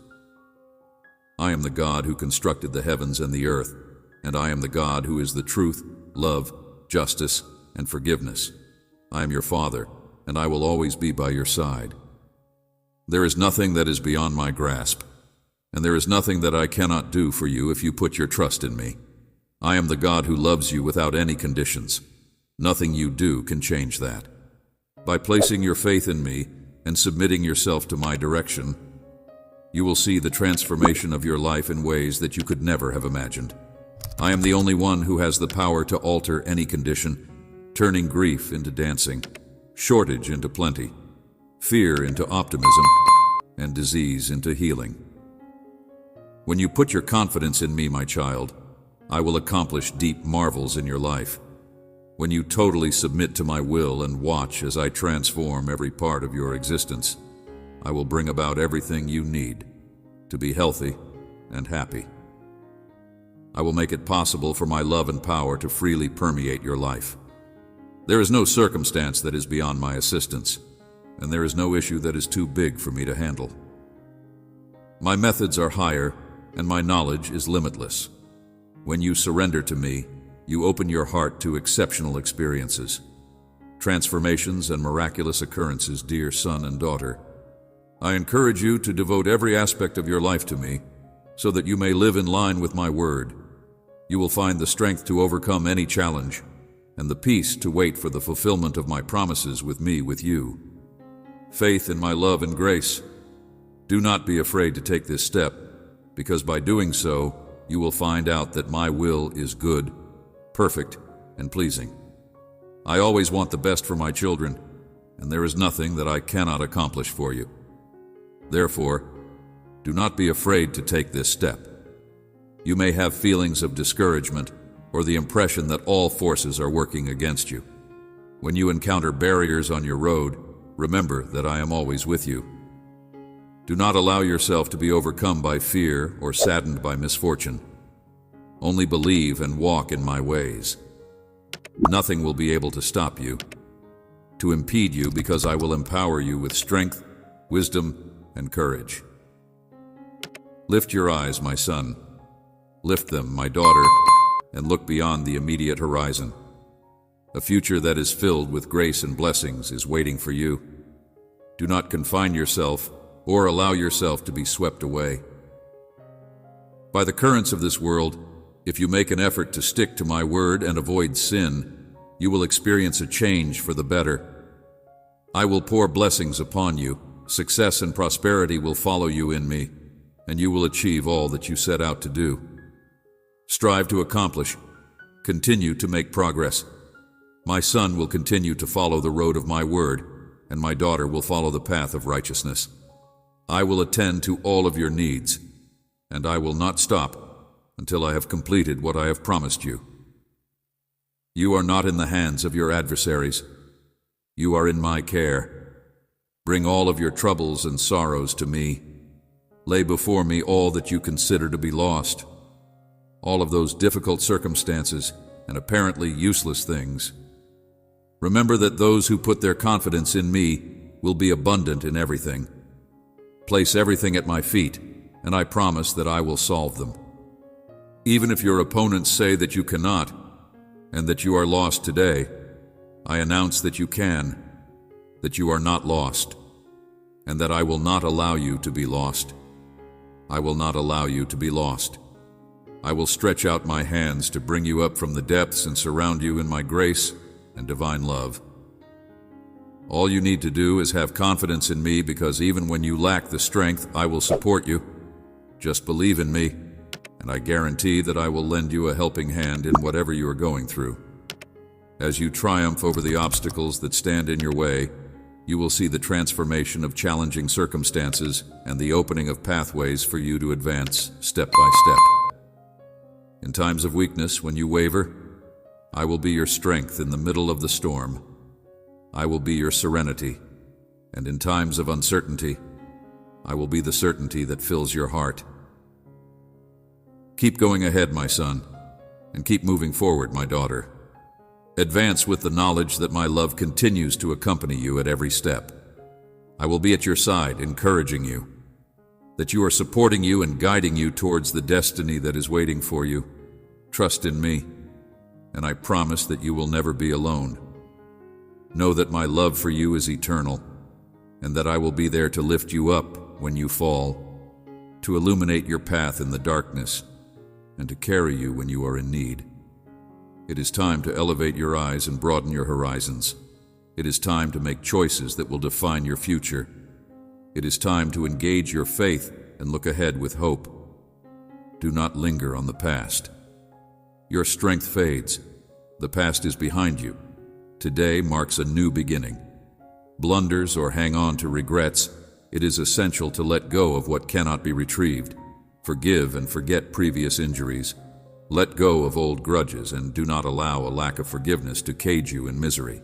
I am the God who constructed the heavens and the earth, and I am the God who is the truth, love, justice, and forgiveness. I am your Father, and I will always be by your side. There is nothing that is beyond my grasp, and there is nothing that I cannot do for you if you put your trust in me. I am the God who loves you without any conditions. Nothing you do can change that. By placing your faith in me and submitting yourself to my direction, you will see the transformation of your life in ways that you could never have imagined. I am the only one who has the power to alter any condition, turning grief into dancing, shortage into plenty, fear into optimism, and disease into healing. When you put your confidence in me, my child, I will accomplish deep marvels in your life. When you totally submit to my will and watch as I transform every part of your existence, I will bring about everything you need to be healthy and happy. I will make it possible for my love and power to freely permeate your life. There is no circumstance that is beyond my assistance, and there is no issue that is too big for me to handle. My methods are higher, and my knowledge is limitless. When you surrender to me, you open your heart to exceptional experiences, transformations, and miraculous occurrences, dear son and daughter. I encourage you to devote every aspect of your life to me, so that you may live in line with my word. You will find the strength to overcome any challenge, and the peace to wait for the fulfillment of my promises with me, with you. Faith in my love and grace. Do not be afraid to take this step, because by doing so, you will find out that my will is good, perfect, and pleasing. I always want the best for my children, and there is nothing that I cannot accomplish for you. Therefore, do not be afraid to take this step. You may have feelings of discouragement or the impression that all forces are working against you. When you encounter barriers on your road, remember that I am always with you. Do not allow yourself to be overcome by fear or saddened by misfortune. Only believe and walk in my ways. Nothing will be able to stop you, to impede you, because I will empower you with strength, wisdom, and courage. Lift your eyes, my son. Lift them, my daughter, and look beyond the immediate horizon. A future that is filled with grace and blessings is waiting for you. Do not confine yourself or allow yourself to be swept away by the currents of this world. If you make an effort to stick to my word and avoid sin, you will experience a change for the better. I will pour blessings upon you. Success and prosperity will follow you in me, and you will achieve all that you set out to do. Strive to accomplish. Continue to make progress. My son will continue to follow the road of my word, and my daughter will follow the path of righteousness. I will attend to all of your needs, and I will not stop until I have completed what I have promised you. You are not in the hands of your adversaries. You are in my care. Bring all of your troubles and sorrows to me. Lay before me all that you consider to be lost, all of those difficult circumstances and apparently useless things. Remember that those who put their confidence in me will be abundant in everything. Place everything at my feet, and I promise that I will solve them. Even if your opponents say that you cannot, and that you are lost today, I announce that you can, that you are not lost, and that I will not allow you to be lost. I will not allow you to be lost. I will stretch out my hands to bring you up from the depths and surround you in my grace and divine love. All you need to do is have confidence in me, because even when you lack the strength, I will support you. Just believe in me, and I guarantee that I will lend you a helping hand in whatever you are going through. As you triumph over the obstacles that stand in your way, you will see the transformation of challenging circumstances and the opening of pathways for you to advance step by step. In times of weakness, when you waver, I will be your strength in the middle of the storm. I will be your serenity, and in times of uncertainty, I will be the certainty that fills your heart. Keep going ahead, my son, and keep moving forward, my daughter. Advance with the knowledge that my love continues to accompany you at every step. I will be at your side, encouraging you, that you are supporting you and guiding you towards the destiny that is waiting for you. Trust in me, and I promise that you will never be alone. Know that my love for you is eternal, and that I will be there to lift you up when you fall, to illuminate your path in the darkness, and to carry you when you are in need. It is time to elevate your eyes and broaden your horizons. It is time to make choices that will define your future. It is time to engage your faith and look ahead with hope. Do not linger on the past. Your strength fades. The past is behind you. Today marks a new beginning. Blunders or hang on to regrets, it is essential to let go of what cannot be retrieved. Forgive and forget previous injuries. Let go of old grudges and do not allow a lack of forgiveness to cage you in misery.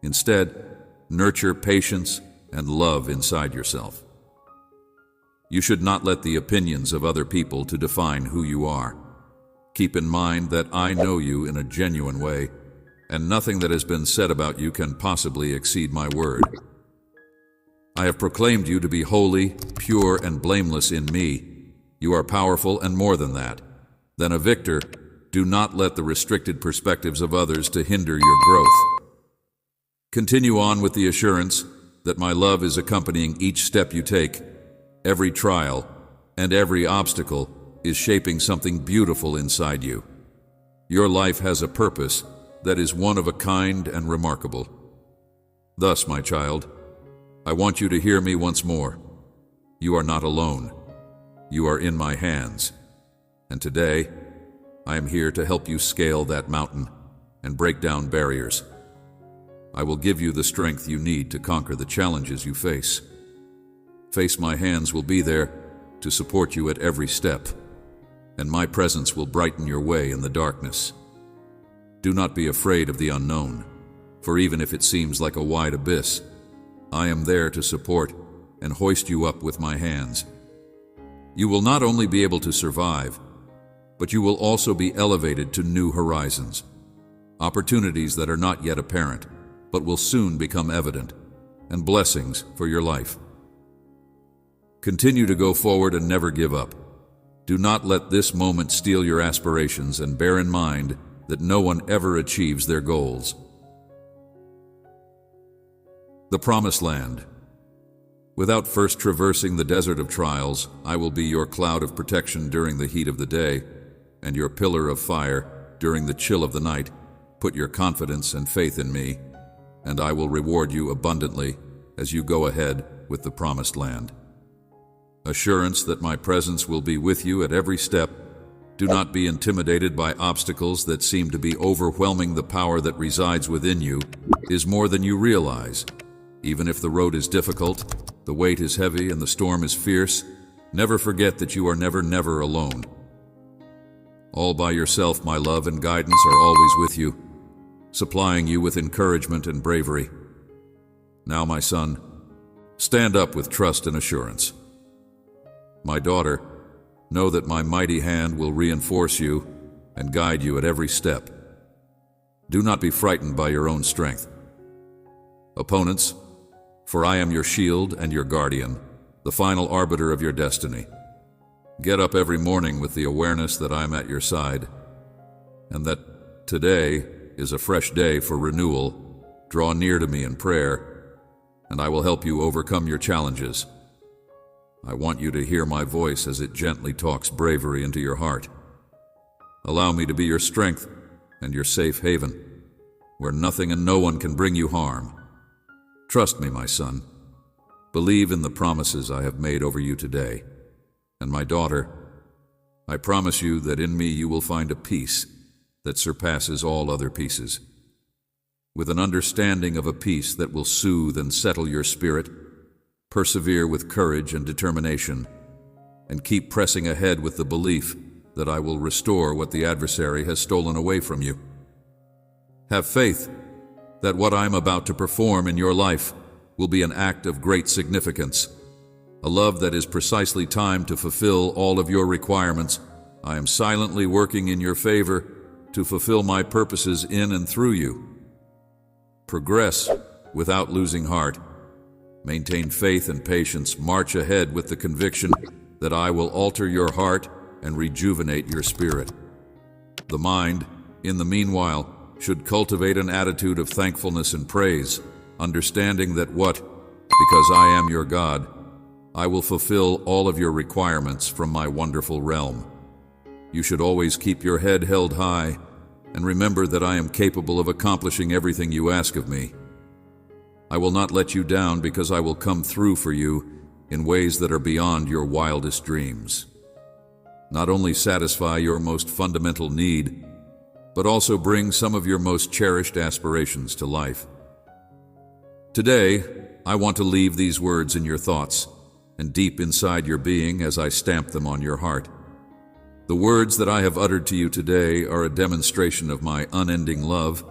Instead, nurture patience and love inside yourself. You should not let the opinions of other people to define who you are. Keep in mind that I know you in a genuine way, and nothing that has been said about you can possibly exceed my word. I have proclaimed you to be holy, pure, and blameless in me. You are powerful and more than that. Then a victor, do not let the restricted perspectives of others to hinder your growth. Continue on with the assurance that my love is accompanying each step you take. Every trial and every obstacle is shaping something beautiful inside you. Your life has a purpose that is one of a kind and remarkable. Thus, my child, I want you to hear me once more. You are not alone. You are in my hands. And today, I am here to help you scale that mountain and break down barriers. I will give you the strength you need to conquer the challenges you face. Face My hands will be there to support you at every step, and my presence will brighten your way in the darkness. Do not be afraid of the unknown, for even if it seems like a wide abyss, I am there to support and hoist you up with my hands. You will not only be able to survive, but you will also be elevated to new horizons, opportunities that are not yet apparent, but will soon become evident, and blessings for your life. Continue to go forward and never give up. Do not let this moment steal your aspirations, and bear in mind that no one ever achieves their goals. The Promised Land. Without first traversing the desert of trials, I will be your cloud of protection during the heat of the day, and your pillar of fire during the chill of the night. Put your confidence and faith in me, and I will reward you abundantly as you go ahead with the Promised Land. Assurance that my presence will be with you at every step. Do not be intimidated by obstacles that seem to be overwhelming. The power that resides within you is more than you realize. Even if the road is difficult, the weight is heavy, and the storm is fierce, never forget that you are never alone. All by yourself, my love and guidance are always with you, supplying you with encouragement and bravery. Now, my son, stand up with trust and assurance. My daughter, know that my mighty hand will reinforce you and guide you at every step. Do not be frightened by your own strength. Opponents, for I am your shield and your guardian, the final arbiter of your destiny. Get up every morning with the awareness that I am at your side, and that today is a fresh day for renewal. Draw near to me in prayer, and I will help you overcome your challenges. I want you to hear my voice as it gently talks bravery into your heart. Allow me to be your strength and your safe haven, where nothing and no one can bring you harm. Trust me, my son. Believe in the promises I have made over you today. And my daughter, I promise you that in me you will find a peace that surpasses all other peaces. With an understanding of a peace that will soothe and settle your spirit, persevere with courage and determination, and keep pressing ahead with the belief that I will restore what the adversary has stolen away from you. Have faith that what I am about to perform in your life will be an act of great significance, a love that is precisely timed to fulfill all of your requirements. I am silently working in your favor to fulfill my purposes in and through you. Progress without losing heart. Maintain faith and patience. March ahead with the conviction that I will alter your heart and rejuvenate your spirit. The mind, in the meanwhile, should cultivate an attitude of thankfulness and praise, understanding that because I am your God, I will fulfill all of your requirements from my wonderful realm. You should always keep your head held high and remember that I am capable of accomplishing everything you ask of me. I will not let you down because I will come through for you in ways that are beyond your wildest dreams. Not only satisfy your most fundamental need, but also bring some of your most cherished aspirations to life. Today, I want to leave these words in your thoughts and deep inside your being as I stamp them on your heart. The words that I have uttered to you today are a demonstration of my unending love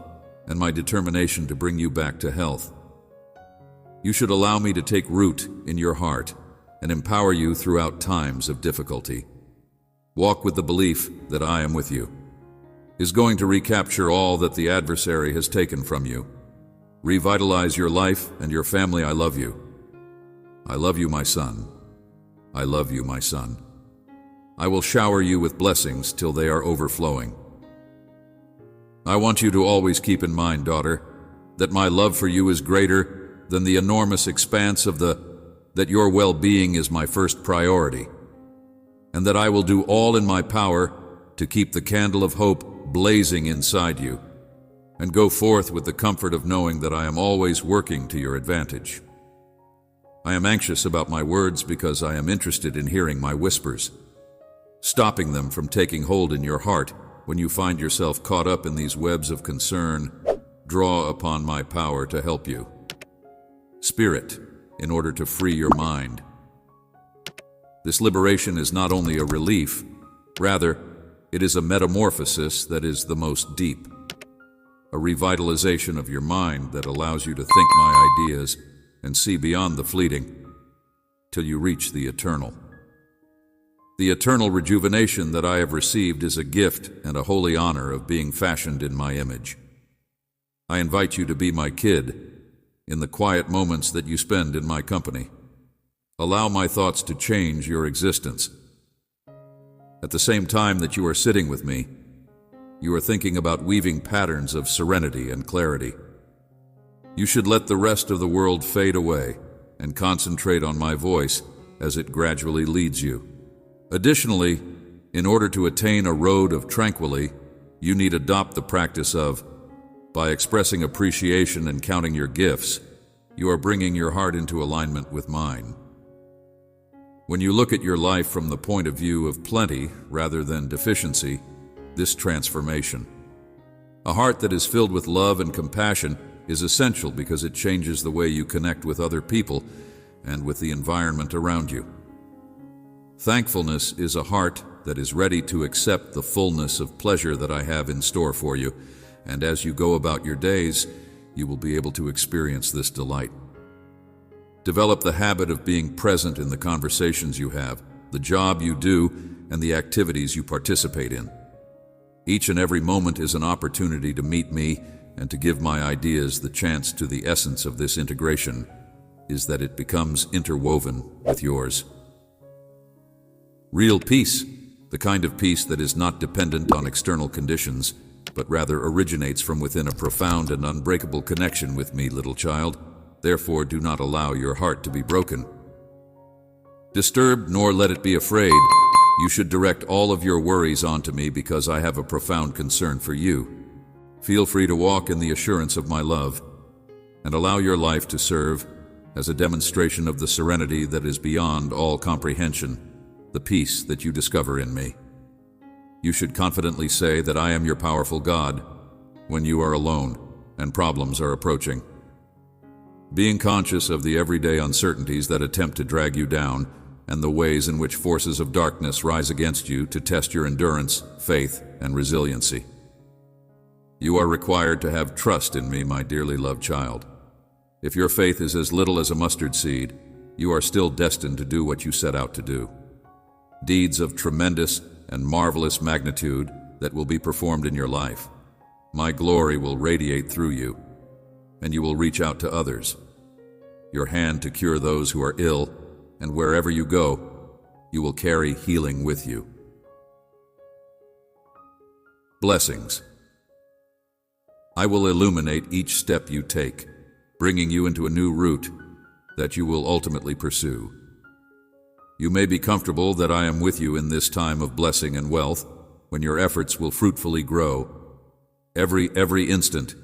and my determination to bring you back to health. You should allow me to take root in your heart and empower you throughout times of difficulty. Walk with the belief that I am with you is going to recapture all that the adversary has taken from you. Revitalize your life and your family. I love you. I love you, my son. I love you, my son. I will shower you with blessings till they are overflowing. I want you to always keep in mind, daughter, that my love for you is greater than the enormous expanse of that your well-being is my first priority, and that I will do all in my power to keep the candle of hope blazing inside you, and go forth with the comfort of knowing that I am always working to your advantage. I am anxious about my words because I am interested in hearing my whispers. stopping them from taking hold in your heart when you find yourself caught up in these webs of concern. Draw upon my power to help you. Spirit, in order to free your mind. This liberation is not only a relief, rather, it is a metamorphosis that is the most deep. A revitalization of your mind that allows you to think my ideas and see beyond the fleeting till you reach the eternal. The eternal rejuvenation that I have received is a gift and a holy honor of being fashioned in my image. I invite you to be my kid in the quiet moments that you spend in my company. Allow my thoughts to change your existence. At the same time that you are sitting with me, you are thinking about weaving patterns of serenity and clarity. You should let the rest of the world fade away and concentrate on my voice as it gradually leads you. Additionally, in order to attain a road of tranquility, you need adopt the practice of, by expressing appreciation and counting your gifts, you are bringing your heart into alignment with mine. When you look at your life from the point of view of plenty rather than deficiency, this transformation. A heart that is filled with love and compassion is essential because it changes the way you connect with other people and with the environment around you. Thankfulness is a heart that is ready to accept the fullness of pleasure that I have in store for you, and as you go about your days, you will be able to experience this delight. Develop the habit of being present in the conversations you have, the job you do, and the activities you participate in. Each and every moment is an opportunity to meet me and to give my ideas the chance. To the essence of this integration is that it becomes interwoven with yours. Real peace, the kind of peace that is not dependent on external conditions, but rather originates from within a profound and unbreakable connection with me, little child. Therefore, do not allow your heart to be broken. Disturbed, nor let it be afraid. You should direct all of your worries onto me because I have a profound concern for you. Feel free to walk in the assurance of my love and allow your life to serve as a demonstration of the serenity that is beyond all comprehension, the peace that you discover in me. You should confidently say that I am your powerful God when you are alone and problems are approaching. Being conscious of the everyday uncertainties that attempt to drag you down and the ways in which forces of darkness rise against you to test your endurance, faith, and resiliency. You are required to have trust in me, my dearly loved child. If your faith is as little as a mustard seed, you are still destined to do what you set out to do. Deeds of tremendous and marvelous magnitude that will be performed in your life. My glory will radiate through you, and you will reach out to others. Your hand to cure those who are ill, and wherever you go, you will carry healing with you. Blessings. I will illuminate each step you take, bringing you into a new route that you will ultimately pursue. You may be comfortable that I am with you in this time of blessing and wealth, when your efforts will fruitfully grow. Every instant,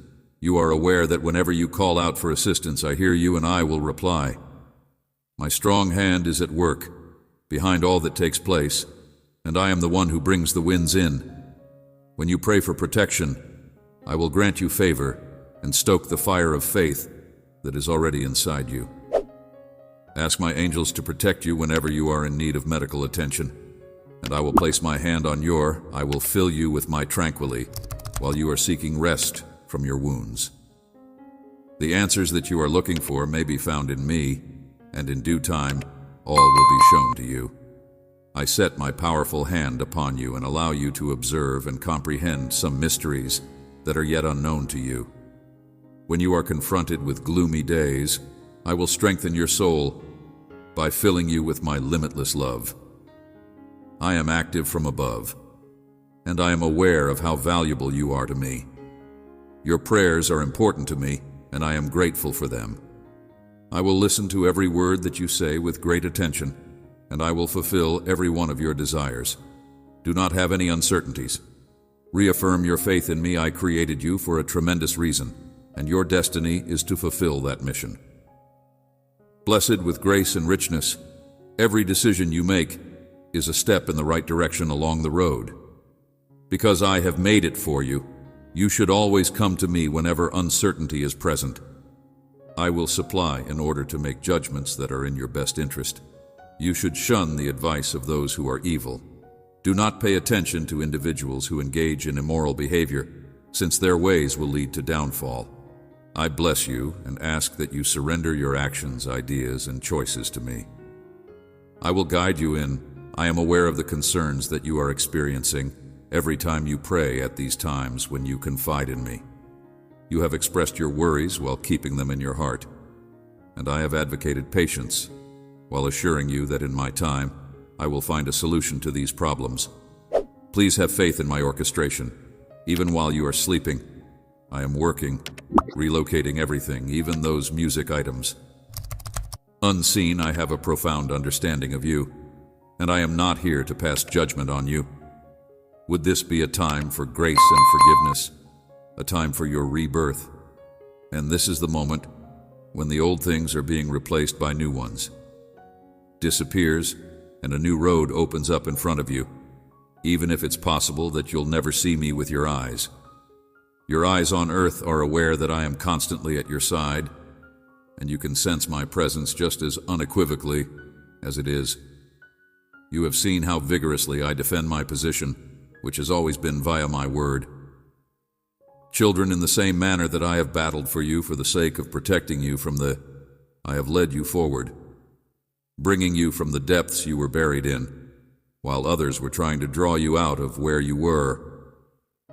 you are aware that whenever you call out for assistance, I hear you and I will reply. My strong hand is at work, behind all that takes place, and I am the one who brings the winds in. When you pray for protection, I will grant you favor and stoke the fire of faith that is already inside you. Ask my angels to protect you whenever you are in need of medical attention, and I will place my hand on I will fill you with my tranquility while you are seeking rest from your wounds. The answers that you are looking for may be found in me, and in due time, all will be shown to you. I set my powerful hand upon you and allow you to observe and comprehend some mysteries that are yet unknown to you. When you are confronted with gloomy days, I will strengthen your soul by filling you with my limitless love. I am active from above, and I am aware of how valuable you are to me. Your prayers are important to me, and I am grateful for them. I will listen to every word that you say with great attention, and I will fulfill every one of your desires. Do not have any uncertainties. Reaffirm your faith in me. I created you for a tremendous reason, and your destiny is to fulfill that mission. Blessed with grace and richness, every decision you make is a step in the right direction along the road. Because I have made it for you, you should always come to me whenever uncertainty is present. I will supply in order to make judgments that are in your best interest. You should shun the advice of those who are evil. Do not pay attention to individuals who engage in immoral behavior, since their ways will lead to downfall. I bless you and ask that you surrender your actions, ideas, and choices to me. I will guide you I am aware of the concerns that you are experiencing every time you pray at these times when you confide in me. You have expressed your worries while keeping them in your heart, and I have advocated patience while assuring you that in my time I will find a solution to these problems. Please have faith in my orchestration. Even while you are sleeping, I am working, relocating everything, even those music items. Unseen, I have a profound understanding of you, and I am not here to pass judgment on you. Would this be a time for grace and forgiveness, a time for your rebirth? And this is the moment when the old things are being replaced by new ones. Disappears, and a new road opens up in front of you, even if it's possible that you'll never see me with your eyes. Your eyes on earth are aware that I am constantly at your side, and you can sense my presence just as unequivocally as it is. You have seen how vigorously I defend my position, which has always been via my word. Children, in the same manner that I have battled for you for the sake of protecting you I have led you forward, bringing you from the depths you were buried in, while others were trying to draw you out of where you were.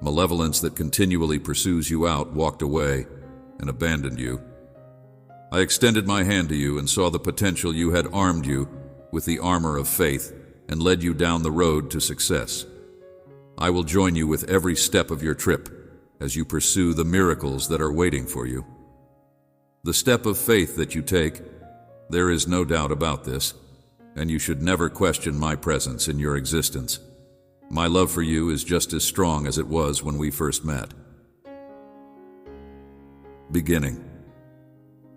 Malevolence that continually pursues you out walked away and abandoned you. I extended my hand to you and saw the potential you had, armed you with the armor of faith, and led you down the road to success. I will join you with every step of your trip as you pursue the miracles that are waiting for you. The step of faith that you take, there is no doubt about this, and you should never question my presence in your existence. My love for you is just as strong as it was when we first met. Beginning.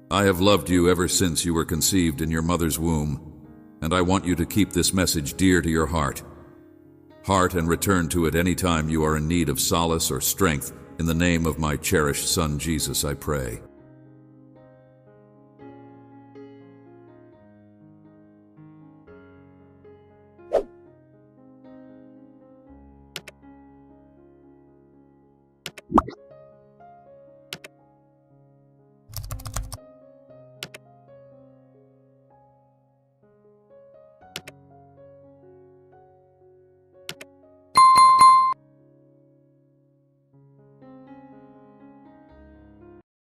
I have loved you ever since you were conceived in your mother's womb, and I want you to keep this message dear to your heart. And return to it any time you are in need of solace or strength. In the name of my cherished Son Jesus, I pray.